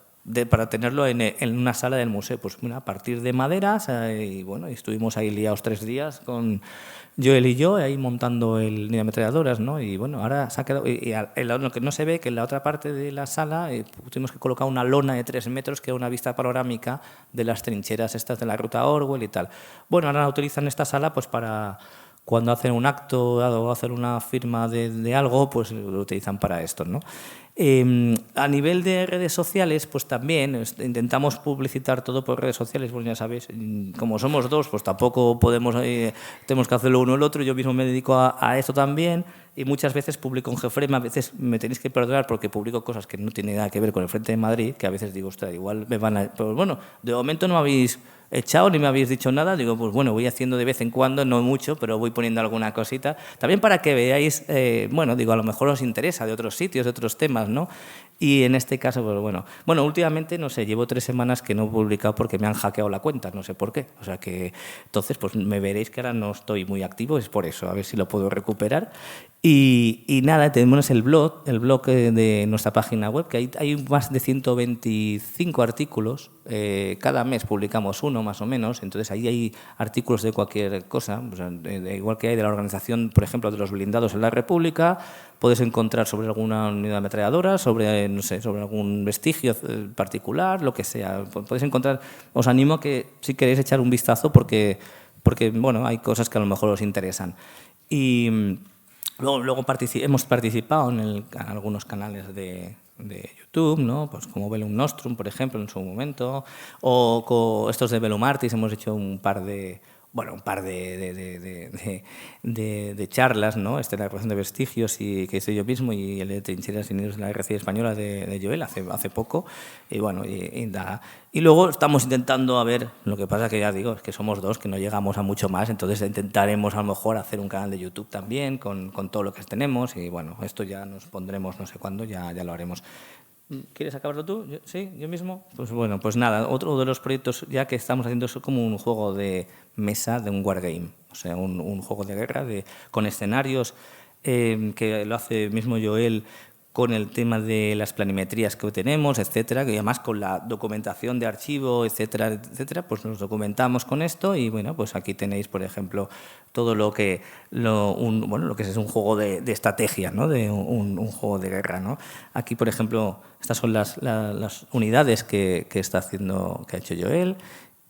para tenerlo en una sala del museo, pues a partir de maderas, y estuvimos ahí liados 3 días con Joel y yo ahí montando el nido de ametralladoras, ¿no? Y bueno, ahora se ha quedado, lo que no se ve que en la otra parte de la sala tuvimos que colocar una lona de 3 metros que era una vista panorámica de las trincheras estas de la ruta Orwell y tal. Bueno, ahora utilizan esta sala pues para cuando hacen un acto o hacen una firma de algo, pues lo utilizan para esto, ¿no? A nivel de redes sociales, pues también intentamos publicitar todo por redes sociales, pues ya sabéis, como somos dos, pues tampoco podemos, tenemos que hacerlo uno o el otro, yo mismo me dedico a esto también, y muchas veces publico en Gefrema, a veces me tenéis que perdonar porque publico cosas que no tienen nada que ver con el Frente de Madrid, que a veces digo, ostras, igual me van a... Pero bueno, de momento no me habéis echado ni me habéis dicho nada, digo, pues bueno, voy haciendo de vez en cuando, no mucho, pero voy poniendo alguna cosita, también para que veáis, bueno, digo, a lo mejor os interesa de otros sitios, de otros temas, ¿no? Y en este caso, pues bueno, últimamente, no sé, llevo 3 semanas que no he publicado porque me han hackeado la cuenta, no sé por qué, o sea que, entonces, pues me veréis que ahora no estoy muy activo, es por eso, a ver si lo puedo recuperar. Y nada, tenemos el blog de nuestra página web, que hay más de 125 artículos, cada mes publicamos uno más o menos, entonces ahí hay artículos de cualquier cosa, o sea, igual que hay de la organización, por ejemplo, de los blindados en la República, puedes encontrar sobre alguna unidad ametralladora, sobre, no sé, sobre algún vestigio particular, lo que sea, podéis encontrar, os animo a que si queréis echar un vistazo porque bueno, hay cosas que a lo mejor os interesan. Y luego hemos participado en algunos canales de YouTube, ¿no? Pues como Velum Nostrum, por ejemplo, en su momento, o con estos de Velum Artis hemos hecho un par de charlas, ¿no? La relación de vestigios y que hice yo mismo y el de trincheras y nidos de la Guerra Civil Española de Joel hace poco. Y bueno, y luego estamos intentando a ver, lo que pasa que ya digo, es que somos dos, que no llegamos a mucho más, entonces intentaremos a lo mejor hacer un canal de YouTube también con todo lo que tenemos y bueno, esto ya nos pondremos no sé cuándo, ya lo haremos. ¿Quieres acabarlo tú? ¿Sí? ¿Yo mismo? Pues bueno, pues nada, otro de los proyectos ya que estamos haciendo es como un juego de mesa, de un wargame, o sea, un juego de guerra con escenarios que lo hace mismo Joel con el tema de las planimetrías que tenemos, etcétera, que además con la documentación de archivo, etcétera, etcétera, pues nos documentamos con esto y bueno, pues aquí tenéis, por ejemplo, todo lo que es un juego de estrategia, ¿no? De un juego de guerra, ¿no? Aquí, por ejemplo, estas son las unidades que ha hecho Joel.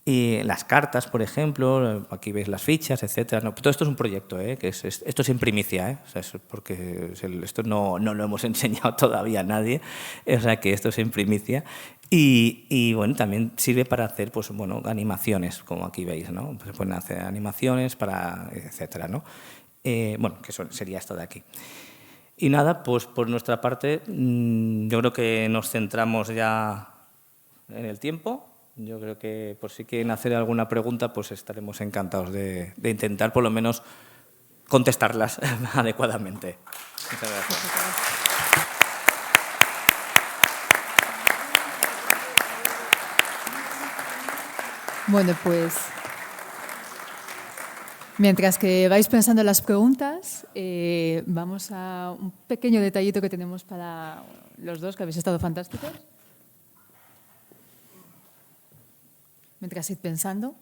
Y las cartas, por ejemplo, aquí veis las fichas, etcétera. No, todo esto es un proyecto, que esto es en primicia, o sea, porque esto no lo hemos enseñado todavía a nadie, o sea que esto es en primicia. Y bueno, también sirve para hacer, pues bueno, animaciones, como aquí veis, ¿no? Se pueden hacer animaciones para, etcétera, ¿no? Bueno, que sería esto de aquí. Y nada, pues por nuestra parte, yo creo que nos centramos ya en el tiempo. Yo creo que por si quieren hacer alguna pregunta, pues estaremos encantados de intentar por lo menos contestarlas adecuadamente. Muchas gracias. Bueno, pues mientras que vais pensando en las preguntas, vamos a un pequeño detallito que tenemos para los dos, que habéis estado fantásticos. Mientras id pensando.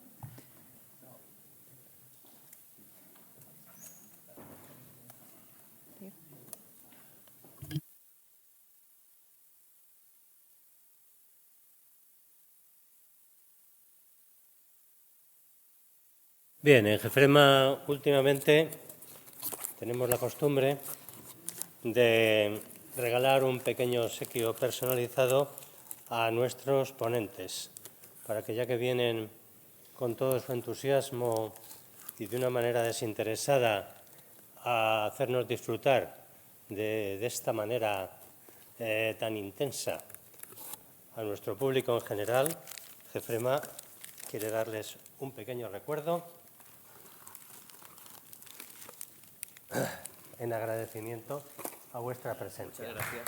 Bien, en Gefrema últimamente tenemos la costumbre de regalar un pequeño obsequio personalizado a nuestros ponentes, para que ya que vienen con todo su entusiasmo y de una manera desinteresada a hacernos disfrutar de esta manera tan intensa a nuestro público en general, Gefrema quiere darles un pequeño recuerdo en agradecimiento a vuestra presencia. Muchas gracias.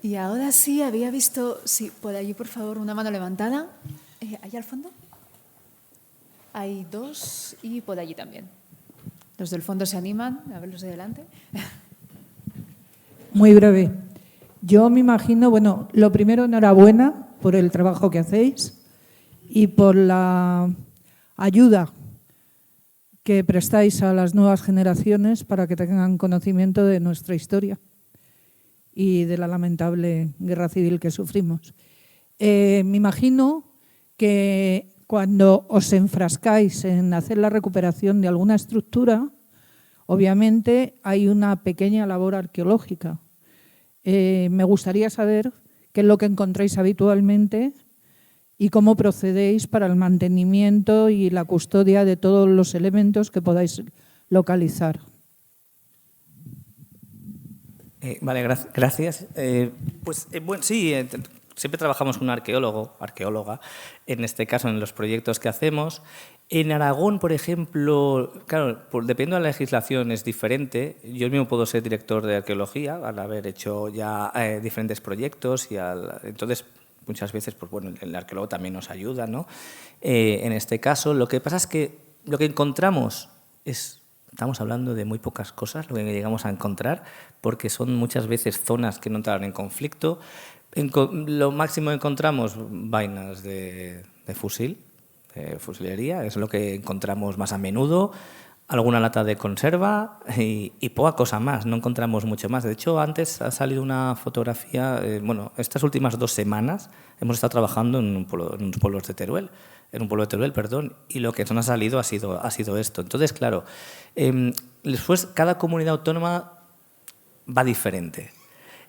Y ahora sí, había visto, sí, por allí, por favor, una mano levantada. ¿Allá al fondo? Hay dos y por allí también. Los del fondo se animan, a ver los de delante. Muy breve. Yo me imagino, bueno, lo primero, enhorabuena por el trabajo que hacéis y por la ayuda que prestáis a las nuevas generaciones para que tengan conocimiento de nuestra historia. y de la lamentable guerra civil que sufrimos. Me imagino que cuando os enfrascáis en hacer la recuperación de alguna estructura, obviamente hay una pequeña labor arqueológica. Me gustaría saber qué es lo que encontráis habitualmente y cómo procedéis para el mantenimiento y la custodia de todos los elementos que podáis localizar. Vale, gracias. Bueno, sí, siempre trabajamos con un arqueólogo, arqueóloga, en este caso en los proyectos que hacemos. En Aragón, por ejemplo, claro, dependiendo de la legislación es diferente. Yo mismo puedo ser director de arqueología al haber hecho ya diferentes proyectos y entonces muchas veces pues bueno, el arqueólogo también nos ayuda, ¿no? En este caso, lo que pasa es que lo que encontramos estamos hablando de muy pocas cosas, lo que llegamos a encontrar, porque son muchas veces zonas que no entraron en conflicto. Lo máximo que encontramos vainas de fusil, fusilería, es lo que encontramos más a menudo, alguna lata de conserva y poca cosa más, no encontramos mucho más. De hecho, antes ha salido una fotografía, estas últimas 2 semanas hemos estado trabajando en un pueblo de Teruel, y lo que nos ha salido ha sido esto. Entonces, claro, después cada comunidad autónoma va diferente.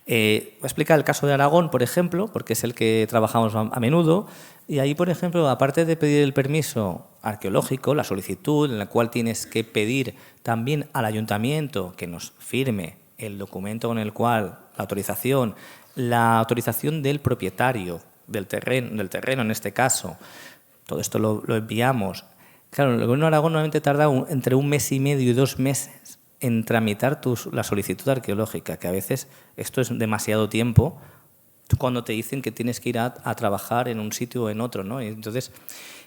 Voy a explicar el caso de Aragón, por ejemplo, porque es el que trabajamos a menudo. Y ahí, por ejemplo, aparte de pedir el permiso arqueológico, la solicitud en la cual tienes que pedir también al ayuntamiento que nos firme el documento con el cual la autorización del propietario del terreno en este caso, todo esto lo enviamos. Claro, el Gobierno de Aragón normalmente tarda entre 1 mes y medio y 2 meses en tramitar la solicitud arqueológica, que a veces esto es demasiado tiempo cuando te dicen que tienes que ir a trabajar en un sitio o en otro, ¿no? Y entonces,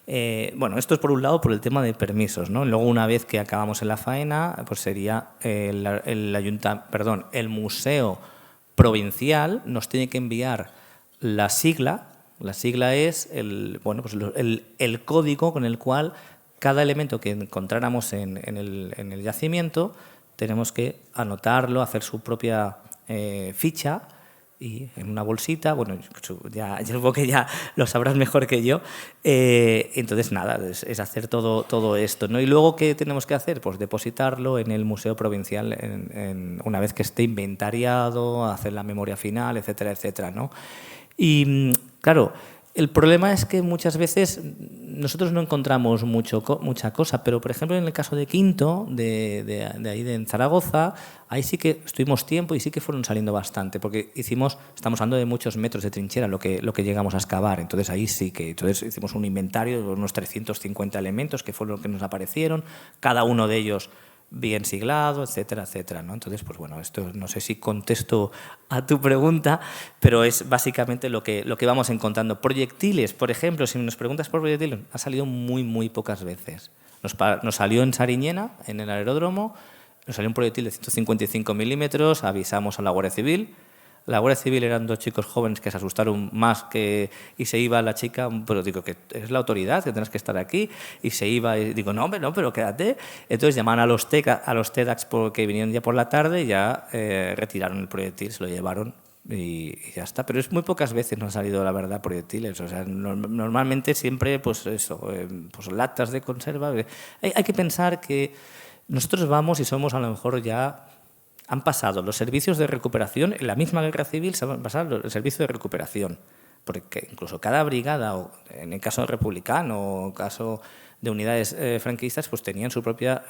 esto es por un lado por el tema de permisos, ¿no? Luego, una vez que acabamos en la faena, pues sería el museo provincial nos tiene que enviar la sigla. La sigla es el código con el cual cada elemento que encontráramos en el yacimiento tenemos que anotarlo, hacer su propia ficha y en una bolsita, ya supongo que ya lo sabrás mejor que yo. Entonces, nada, es hacer todo esto, ¿no? Y luego, ¿qué tenemos que hacer? Pues depositarlo en el Museo Provincial una vez que esté inventariado, hacer la memoria final, etcétera, etcétera, ¿no? Y, claro, el problema es que muchas veces nosotros no encontramos mucha cosa, pero, por ejemplo, en el caso de Quinto, de ahí de Zaragoza, ahí sí que estuvimos tiempo y sí que fueron saliendo bastante, porque estamos hablando de muchos metros de trinchera lo que llegamos a excavar. Entonces, ahí sí que hicimos un inventario de unos 350 elementos que fueron los que nos aparecieron, cada uno de ellos bien siglado, etcétera, etcétera, ¿no? Entonces, pues bueno, esto no sé si contesto a tu pregunta, pero es básicamente lo que vamos encontrando. Proyectiles, por ejemplo, si nos preguntas por proyectiles, ha salido muy, muy pocas veces. Nos salió en Sariñena, en el aeródromo, nos salió un proyectil de 155 milímetros, avisamos a la Guardia Civil. La Guardia Civil eran 2 chicos jóvenes que se asustaron más y se iba la chica, pero digo que es la autoridad, que tienes que estar aquí, y se iba y digo, no, hombre, no, pero quédate. Entonces llamaron a los TEDx porque vinieron ya por la tarde y ya retiraron el proyectil, se lo llevaron y ya está. Pero es muy pocas veces nos han salido, la verdad, proyectiles. O sea, normalmente siempre, pues eso, pues latas de conserva. Hay que pensar que nosotros vamos y somos a lo mejor ya... Han pasado los servicios de recuperación, en la misma guerra civil se han pasado el servicio de recuperación, porque incluso cada brigada, o en el caso republicano o en el caso de unidades franquistas, pues tenían su propia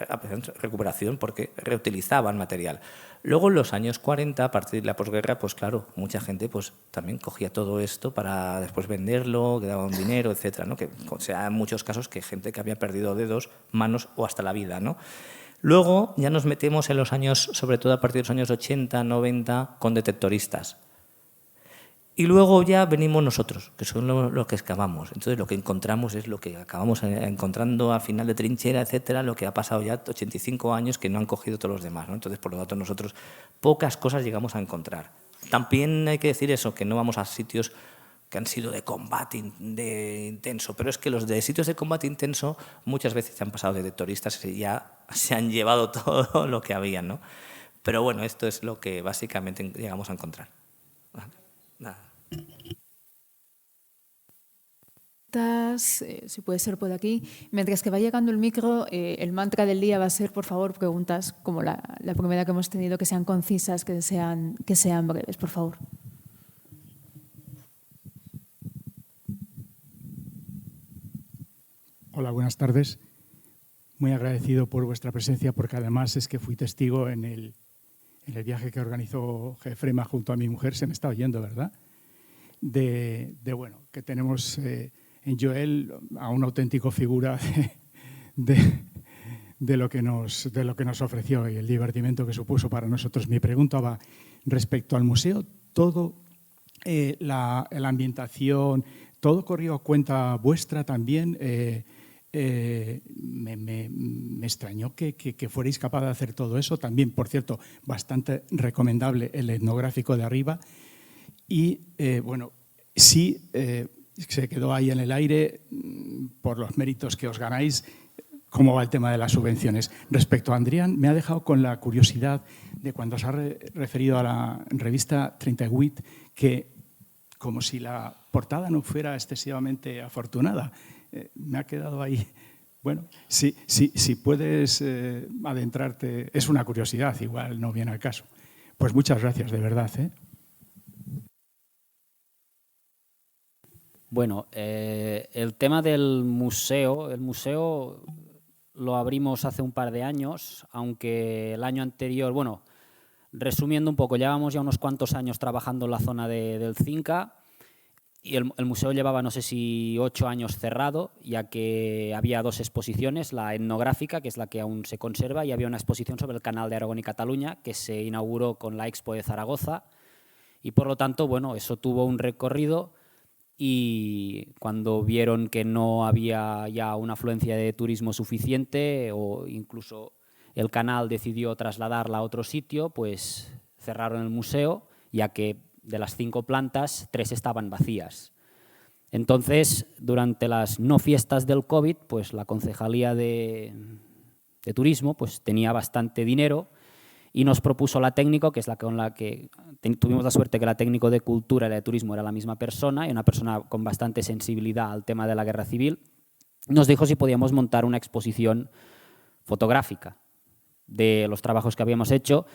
recuperación porque reutilizaban material. Luego, en los años 40, a partir de la posguerra, pues claro, mucha gente pues también cogía todo esto para después venderlo, que daba un dinero, etcétera, ¿no? Que, o sea, en muchos casos que gente que había perdido dedos, manos o hasta la vida, ¿no? Luego ya nos metemos en los años, sobre todo a partir de los años 80, 90, con detectoristas. Y luego ya venimos nosotros, que son los que excavamos. Entonces lo que encontramos es lo que acabamos encontrando a final de trinchera, etcétera, lo que ha pasado ya 85 años que no han cogido todos los demás, ¿no? Entonces, por lo tanto, nosotros pocas cosas llegamos a encontrar. También hay que decir eso, que no vamos a sitios que han sido de combate intenso, pero es que los de sitios de combate intenso muchas veces se han pasado de detectoristas y ya se han llevado todo lo que había, ¿no? Pero bueno, esto es lo que básicamente llegamos a encontrar. Nada. Si puede ser por aquí. Mientras que va llegando el micro, el mantra del día va a ser, por favor, preguntas como la primera que hemos tenido, que sean concisas, que sean breves, por favor. Hola, buenas tardes. Muy agradecido por vuestra presencia, porque además es que fui testigo en el viaje que organizó Jefrema junto a mi mujer, se me está oyendo, ¿verdad? Bueno, que tenemos en Joel a una auténtica figura de lo que nos ofreció y el divertimento que supuso para nosotros. Mi pregunta va respecto al museo. Todo la ambientación, todo corrió a cuenta vuestra también. Me extrañó que fuerais capaz de hacer todo eso. También, por cierto, bastante recomendable el etnográfico de arriba. Y, bueno, sí, se quedó ahí en el aire por los méritos que os ganáis, cómo va el tema de las subvenciones. Respecto a Adrián, me ha dejado con la curiosidad de cuando os ha referido a la revista 38, que como si la portada no fuera excesivamente afortunada. Me ha quedado ahí. Bueno, si puedes adentrarte, es una curiosidad, igual no viene al caso. Pues muchas gracias, de verdad. Bueno, el tema del museo, el museo lo abrimos hace un par de años, aunque el año anterior, bueno, resumiendo un poco, llevamos ya unos cuantos años trabajando en la zona del Cinca y el museo llevaba, no sé si 8 años cerrado, ya que había 2 exposiciones, la etnográfica, que es la que aún se conserva, y había una exposición sobre el Canal de Aragón y Cataluña, que se inauguró con la Expo de Zaragoza, y por lo tanto, bueno, eso tuvo un recorrido. Y cuando vieron que no había ya una afluencia de turismo suficiente o incluso el canal decidió trasladarla a otro sitio, pues cerraron el museo, ya que de las 5 plantas, 3 estaban vacías. Entonces, durante las no fiestas del COVID, pues la Concejalía de Turismo pues tenía bastante dinero y nos propuso la técnico, que es la con la que tuvimos la suerte que la técnico de Cultura y la de Turismo era la misma persona y una persona con bastante sensibilidad al tema de la guerra civil. Nos dijo si podíamos montar una exposición fotográfica de los trabajos que habíamos hecho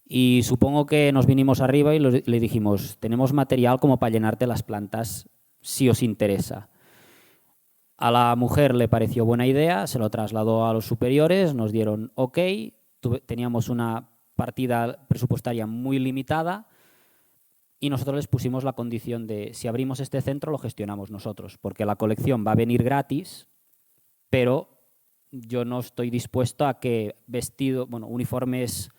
y supongo que nos vinimos arriba y le dijimos, tenemos material como para llenarte las plantas si os interesa. A la mujer le pareció buena idea, se lo trasladó a los superiores, nos dieron ok, teníamos una partida presupuestaria muy limitada y nosotros les pusimos la condición de si abrimos este centro lo gestionamos nosotros, porque la colección va a venir gratis, pero yo no estoy dispuesto a que uniformes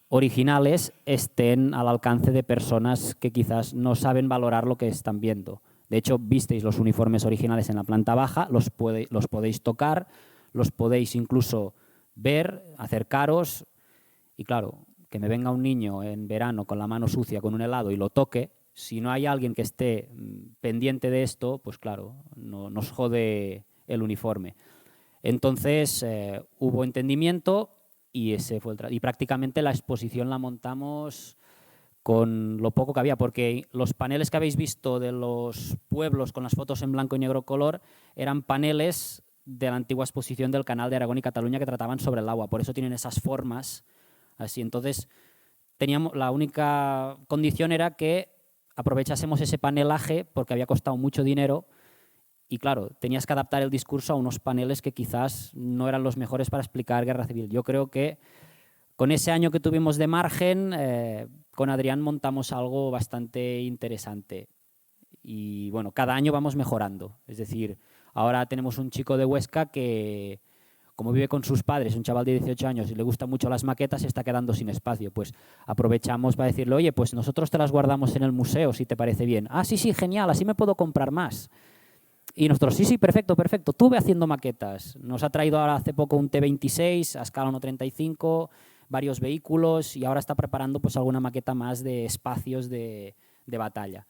originales estén al alcance de personas que quizás no saben valorar lo que están viendo. De hecho, visteis los uniformes originales en la planta baja, los podéis tocar, los podéis incluso ver, acercaros. Y claro, que me venga un niño en verano con la mano sucia, con un helado y lo toque, si no hay alguien que esté pendiente de esto, pues claro, nos jode el uniforme. Entonces hubo entendimiento y ese fue y prácticamente la exposición la montamos con lo poco que había, porque los paneles que habéis visto de los pueblos con las fotos en blanco y negro color eran paneles de la antigua exposición del Canal de Aragón y Cataluña que trataban sobre el agua, por eso tienen esas formas así. Entonces, la única condición era que aprovechásemos ese panelaje porque había costado mucho dinero y, claro, tenías que adaptar el discurso a unos paneles que quizás no eran los mejores para explicar guerra civil. Yo creo que con ese año que tuvimos de margen, con Adrián montamos algo bastante interesante. Y, bueno, cada año vamos mejorando. Es decir, ahora tenemos un chico de Huesca que, como vive con sus padres, un chaval de 18 años y le gustan mucho las maquetas, se está quedando sin espacio. Pues aprovechamos para decirle, oye, pues nosotros te las guardamos en el museo, si te parece bien. Ah, sí, genial, así me puedo comprar más. Y nosotros, sí, perfecto, tú ve haciendo maquetas. Nos ha traído ahora hace poco un T-26 a escala 1.35, varios vehículos y ahora está preparando pues alguna maqueta más de espacios de batalla.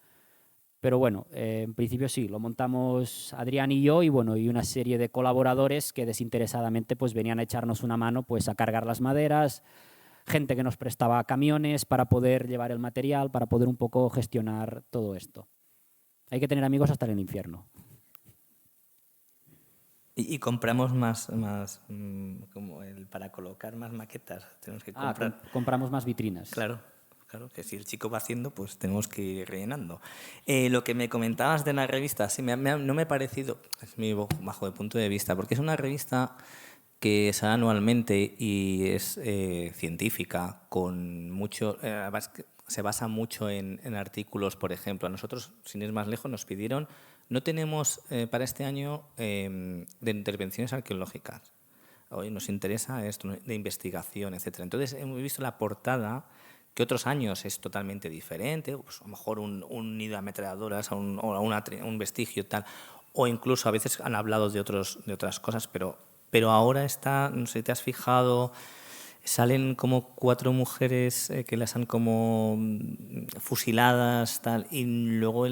Pero bueno, en principio sí, lo montamos Adrián y yo y bueno, y una serie de colaboradores que desinteresadamente pues venían a echarnos una mano pues a cargar las maderas, gente que nos prestaba camiones para poder llevar el material, para poder un poco gestionar todo esto. Hay que tener amigos hasta en el infierno. Y compramos más para colocar más maquetas. Tenemos que comprar. Compramos más vitrinas. Claro, que si el chico va haciendo, pues tenemos que ir rellenando. Lo que me comentabas de la revista, sí, no me ha parecido, es mi bajo de punto de vista, porque es una revista que sale anualmente y es científica, con mucho, se basa mucho en artículos, por ejemplo. A nosotros, sin ir más lejos, nos pidieron, no tenemos para este año de intervenciones arqueológicas. Hoy nos interesa esto, de investigación, etc. Entonces, hemos visto la portada, que otros años es totalmente diferente, pues a lo mejor un nido de ametralladoras o un vestigio tal, o incluso a veces han hablado de otras cosas, pero ahora está, no sé si te has fijado, salen como 4 mujeres que las han como fusiladas, tal, y luego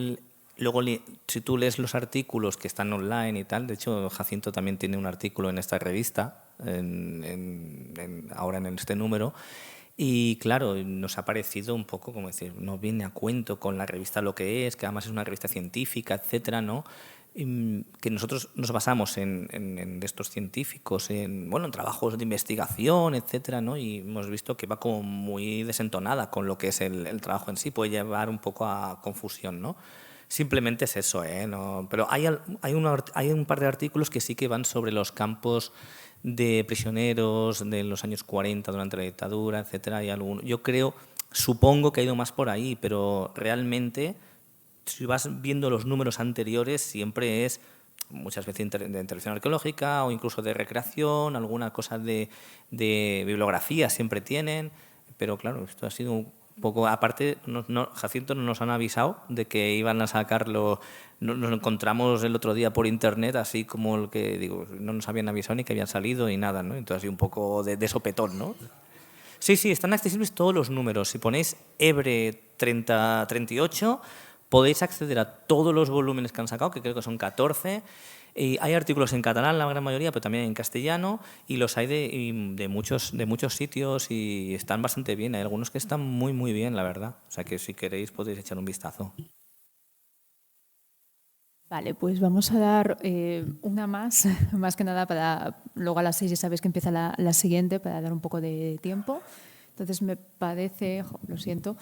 si tú lees los artículos que están online y tal, de hecho Jacinto también tiene un artículo en esta revista, ahora en este número, y claro, nos ha parecido un poco como decir, no viene a cuento con la revista lo que es, que además es una revista científica, etcétera, ¿no? Que nosotros nos basamos en estos científicos, en trabajos de investigación, etcétera, ¿no? Y hemos visto que va como muy desentonada con lo que es el trabajo en sí, puede llevar un poco a confusión, ¿no? Simplemente es eso, ¿no? Pero hay un par de artículos que sí que van sobre los campos de prisioneros de los años 40 durante la dictadura, etcétera. Yo supongo que ha ido más por ahí, pero realmente, si vas viendo los números anteriores, siempre es muchas veces de intervención arqueológica o incluso de recreación, alguna cosa de bibliografía siempre tienen, pero claro, esto ha sido un poco, aparte, Jacinto no nos han avisado de que iban a sacarlo, nos encontramos el otro día por internet, así como el que, digo, no nos habían avisado ni que habían salido ni nada, ¿no? Entonces, un poco de sopetón, ¿no? Sí, están accesibles todos los números. Si ponéis EBRE 3038, podéis acceder a todos los volúmenes que han sacado, que creo que son 14. Hay artículos en catalán, la gran mayoría, pero también en castellano, y los hay de muchos sitios y están bastante bien. Hay algunos que están muy, muy bien, la verdad. O sea que si queréis podéis echar un vistazo. Vale, pues vamos a dar una más que nada para luego a las 6 ya sabéis que empieza la siguiente, para dar un poco de tiempo. Entonces me parece, lo siento.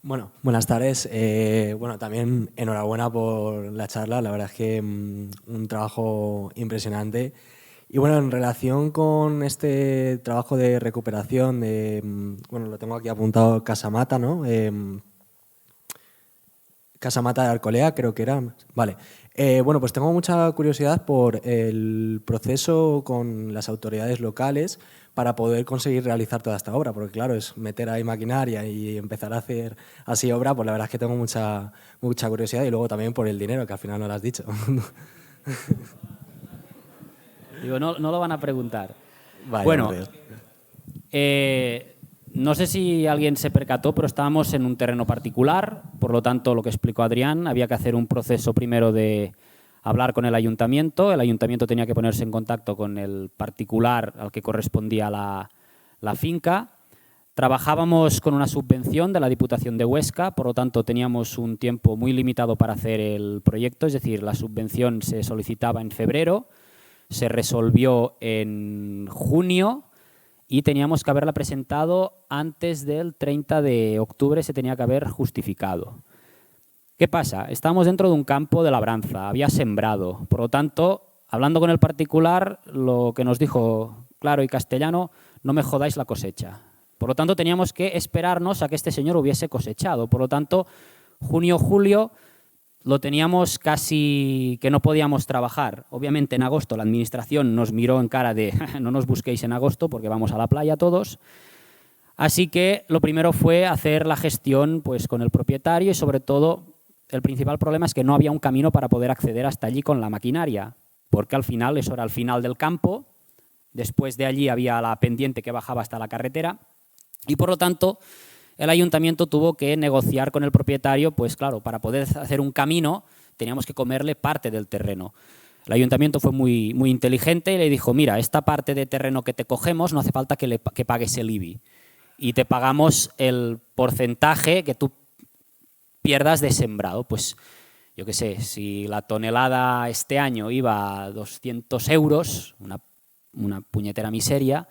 Bueno, buenas tardes. También enhorabuena por la charla. La verdad es que un trabajo impresionante. Y bueno, en relación con este trabajo de recuperación, lo tengo aquí apuntado, Casamata, ¿no? Casamata de Alcolea, creo que era. Vale. Pues tengo mucha curiosidad por el proceso con las autoridades locales para poder conseguir realizar toda esta obra, porque claro, es meter ahí maquinaria y empezar a hacer así obra, pues la verdad es que tengo mucha curiosidad, y luego también por el dinero, que al final no lo has dicho. Digo, no lo van a preguntar. Vale, bueno, no sé si alguien se percató, pero estábamos en un terreno particular, por lo tanto, lo que explicó Adrián, había que hacer un proceso primero de hablar con el ayuntamiento tenía que ponerse en contacto con el particular al que correspondía la finca. Trabajábamos con una subvención de la Diputación de Huesca, por lo tanto teníamos un tiempo muy limitado para hacer el proyecto, es decir, la subvención se solicitaba en febrero, se resolvió en junio y teníamos que haberla presentado antes del 30 de octubre, se tenía que haber justificado. ¿Qué pasa? Estábamos dentro de un campo de labranza, había sembrado. Por lo tanto, hablando con el particular, lo que nos dijo claro y castellano, no me jodáis la cosecha. Por lo tanto, teníamos que esperarnos a que este señor hubiese cosechado. Por lo tanto, junio, julio, lo teníamos casi que no podíamos trabajar. Obviamente, en agosto la administración nos miró en cara de no nos busquéis en agosto porque vamos a la playa todos. Así que lo primero fue hacer la gestión pues, con el propietario y, sobre todo, el principal problema es que no había un camino para poder acceder hasta allí con la maquinaria, porque al final, eso era al final del campo, después de allí había la pendiente que bajaba hasta la carretera y, por lo tanto, el ayuntamiento tuvo que negociar con el propietario, pues claro, para poder hacer un camino teníamos que comerle parte del terreno. El ayuntamiento fue muy, muy inteligente y le dijo, mira, esta parte de terreno que te cogemos no hace falta que pagues el IBI y te pagamos el porcentaje que tú pierdas de sembrado. Pues yo qué sé, si la tonelada este año iba a 200 euros, una puñetera miseria,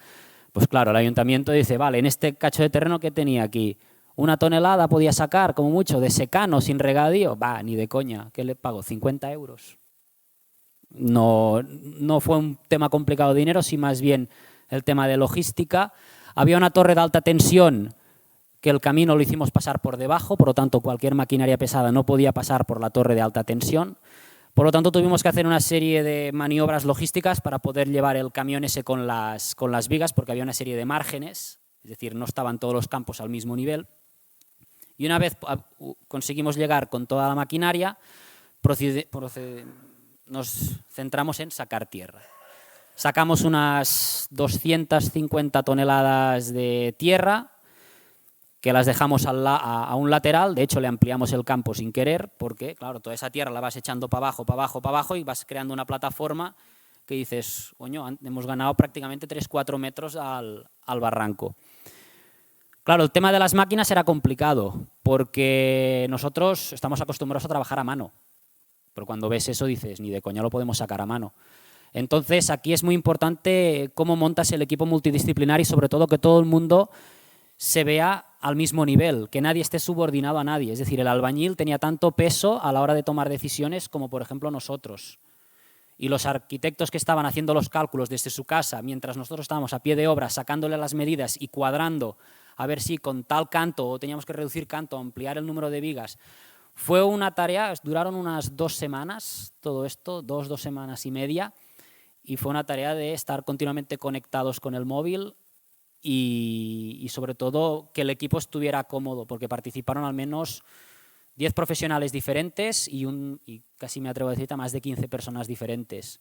pues claro, el ayuntamiento dice, vale, en este cacho de terreno que tenía aquí, 1 tonelada podía sacar, como mucho, de secano, sin regadío. Va, ni de coña, ¿qué le pago? 50 euros. No fue un tema complicado de dinero, sino más bien el tema de logística. Había una torre de alta tensión que el camino lo hicimos pasar por debajo, por lo tanto cualquier maquinaria pesada no podía pasar por la torre de alta tensión. Por lo tanto tuvimos que hacer una serie de maniobras logísticas para poder llevar el camión ese con las vigas, porque había una serie de márgenes, es decir, no estaban todos los campos al mismo nivel. Y una vez conseguimos llegar con toda la maquinaria, nos centramos en sacar tierra. Sacamos unas 250 toneladas de tierra, que las dejamos a un lateral. De hecho le ampliamos el campo sin querer, porque claro, toda esa tierra la vas echando para abajo, para abajo, para abajo, y vas creando una plataforma que dices, coño, hemos ganado prácticamente 3-4 metros al barranco. Claro, el tema de las máquinas era complicado, porque nosotros estamos acostumbrados a trabajar a mano, pero cuando ves eso dices, ni de coña lo podemos sacar a mano. Entonces aquí es muy importante cómo montas el equipo multidisciplinar y sobre todo que todo el mundo se vea al mismo nivel, que nadie esté subordinado a nadie. Es decir, el albañil tenía tanto peso a la hora de tomar decisiones como, por ejemplo, nosotros. Y los arquitectos que estaban haciendo los cálculos desde su casa, mientras nosotros estábamos a pie de obra sacándole las medidas y cuadrando a ver si con tal canto o teníamos que reducir canto, ampliar el número de vigas. Fue una tarea, duraron unas 2 semanas, todo esto, 2 semanas y media, y fue una tarea de estar continuamente conectados con el móvil y sobre todo que el equipo estuviera cómodo, porque participaron al menos 10 profesionales diferentes y casi me atrevo a decir a más de 15 personas diferentes.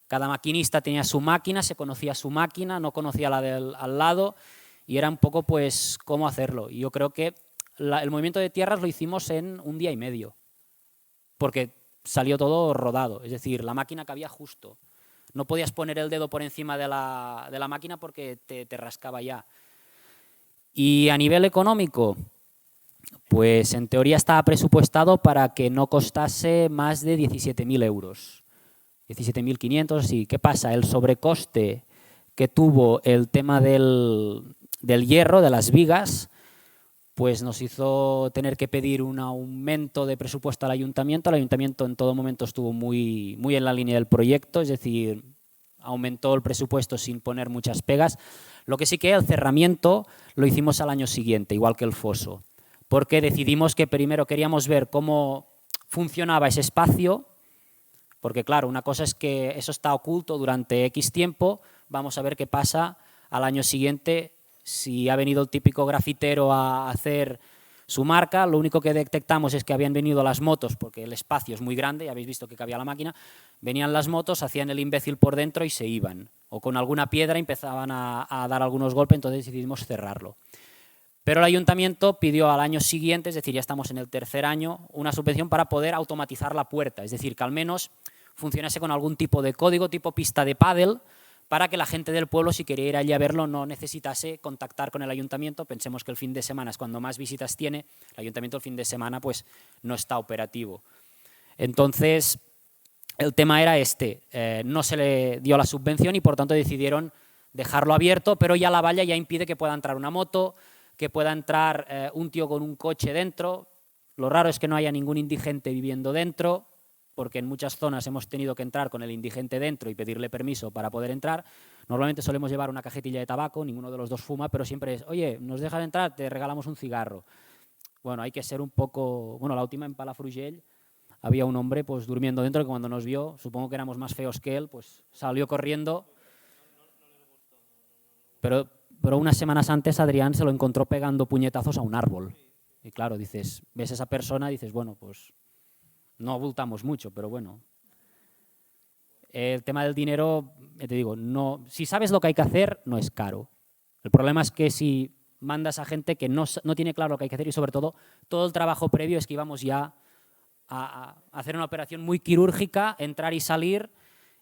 Cada maquinista tenía su máquina, se conocía su máquina, no conocía la del al lado y era un poco pues cómo hacerlo. Y yo creo que el movimiento de tierras lo hicimos en 1 día y medio, porque salió todo rodado, es decir, la máquina cabía justo. No podías poner el dedo por encima de la máquina porque te rascaba ya. Y a nivel económico, pues en teoría estaba presupuestado para que no costase más de 17.000 euros. 17.500, sí. ¿Qué pasa? El sobrecoste que tuvo el tema del hierro, de las vigas, pues nos hizo tener que pedir un aumento de presupuesto al ayuntamiento. El ayuntamiento en todo momento estuvo muy, muy en la línea del proyecto, es decir, aumentó el presupuesto sin poner muchas pegas. Lo que sí que el cerramiento lo hicimos al año siguiente, igual que el foso, porque decidimos que primero queríamos ver cómo funcionaba ese espacio, porque claro, una cosa es que eso está oculto durante X tiempo, vamos a ver qué pasa al año siguiente. Si ha venido el típico grafitero a hacer su marca, lo único que detectamos es que habían venido las motos, porque el espacio es muy grande, ya habéis visto que cabía la máquina, venían las motos, hacían el imbécil por dentro y se iban. O con alguna piedra empezaban a dar algunos golpes, entonces decidimos cerrarlo. Pero el ayuntamiento pidió al año siguiente, es decir, ya estamos en el 3er año, una subvención para poder automatizar la puerta, es decir, que al menos funcionase con algún tipo de código, tipo pista de pádel, para que la gente del pueblo, si quería ir allí a verlo, no necesitase contactar con el ayuntamiento. Pensemos que el fin de semana es cuando más visitas tiene, el ayuntamiento el fin de semana pues no está operativo. Entonces, el tema era no se le dio la subvención y por tanto decidieron dejarlo abierto, pero ya la valla ya impide que pueda entrar una moto, que pueda entrar un tío con un coche dentro. Lo raro es que no haya ningún indigente viviendo dentro, porque en muchas zonas hemos tenido que entrar con el indigente dentro y pedirle permiso para poder entrar. Normalmente solemos llevar una cajetilla de tabaco, ninguno de los dos fuma, pero siempre es, oye, ¿nos dejas entrar? Te regalamos un cigarro. Bueno, hay que ser un poco... Bueno, la última en Palafrugell había un hombre pues durmiendo dentro que cuando nos vio, supongo que éramos más feos que él, pues salió corriendo. Pero unas semanas antes Adrián se lo encontró pegando puñetazos a un árbol. Y claro, dices, ves a esa persona y dices, bueno, pues... No abultamos mucho, pero bueno. El tema del dinero, te digo, no, si sabes lo que hay que hacer, no es caro. El problema es que si mandas a gente que no tiene claro lo que hay que hacer y sobre todo el trabajo previo es que íbamos ya a hacer una operación muy quirúrgica, entrar y salir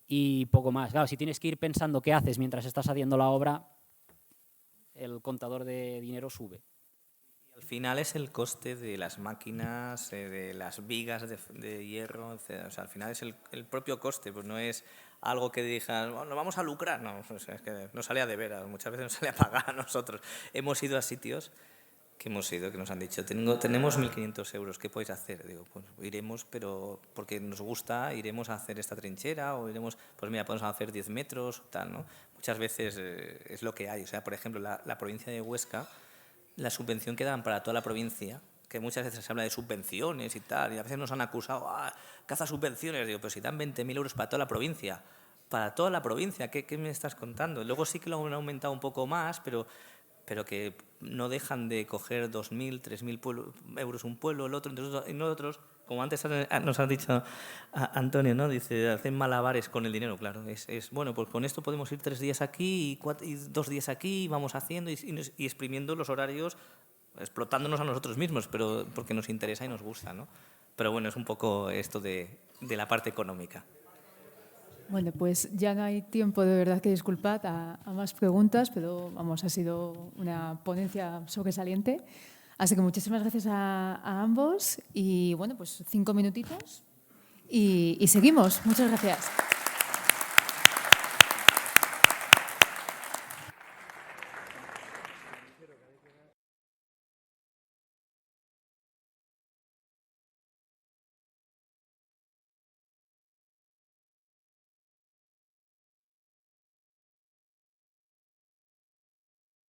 y poco más. Claro, si tienes que ir pensando qué haces mientras estás haciendo la obra, el contador de dinero sube. Al final es el coste de las máquinas, de las vigas de hierro, etc. O sea, al final es el propio coste, pues no es algo que digas, bueno, vamos a lucrar, no, o sea, es que no sale a deber, muchas veces nos sale a pagar a nosotros. Hemos ido a sitios que nos han dicho, tenemos 1.500 euros, ¿qué podéis hacer? Digo, pues iremos, pero porque nos gusta, iremos a hacer esta trinchera o iremos, pues mira, podemos hacer 10 metros, tal, ¿no? Muchas veces es lo que hay. O sea, por ejemplo, la provincia de Huesca, la subvención que dan para toda la provincia, que muchas veces se habla de subvenciones y tal, y a veces nos han acusado, caza subvenciones. Digo, pero si dan 20.000 euros para toda la provincia, ¿qué me estás contando? Luego sí que lo han aumentado un poco más, pero que no dejan de coger 2.000, 3.000 euros un pueblo, el otro, y nosotros, como antes nos ha dicho Antonio, ¿no? Dice, hacen malabares con el dinero, claro. Es bueno, pues con esto podemos ir 3 días aquí y 2 días aquí, y vamos haciendo y exprimiendo los horarios, explotándonos a nosotros mismos, pero porque nos interesa y nos gusta, ¿no? Pero bueno, es un poco esto de la parte económica. Bueno, pues ya no hay tiempo, de verdad que disculpad, a más preguntas, pero vamos, ha sido una ponencia sobresaliente. Así que muchísimas gracias a ambos y bueno, pues 5 minutitos y seguimos. Muchas gracias.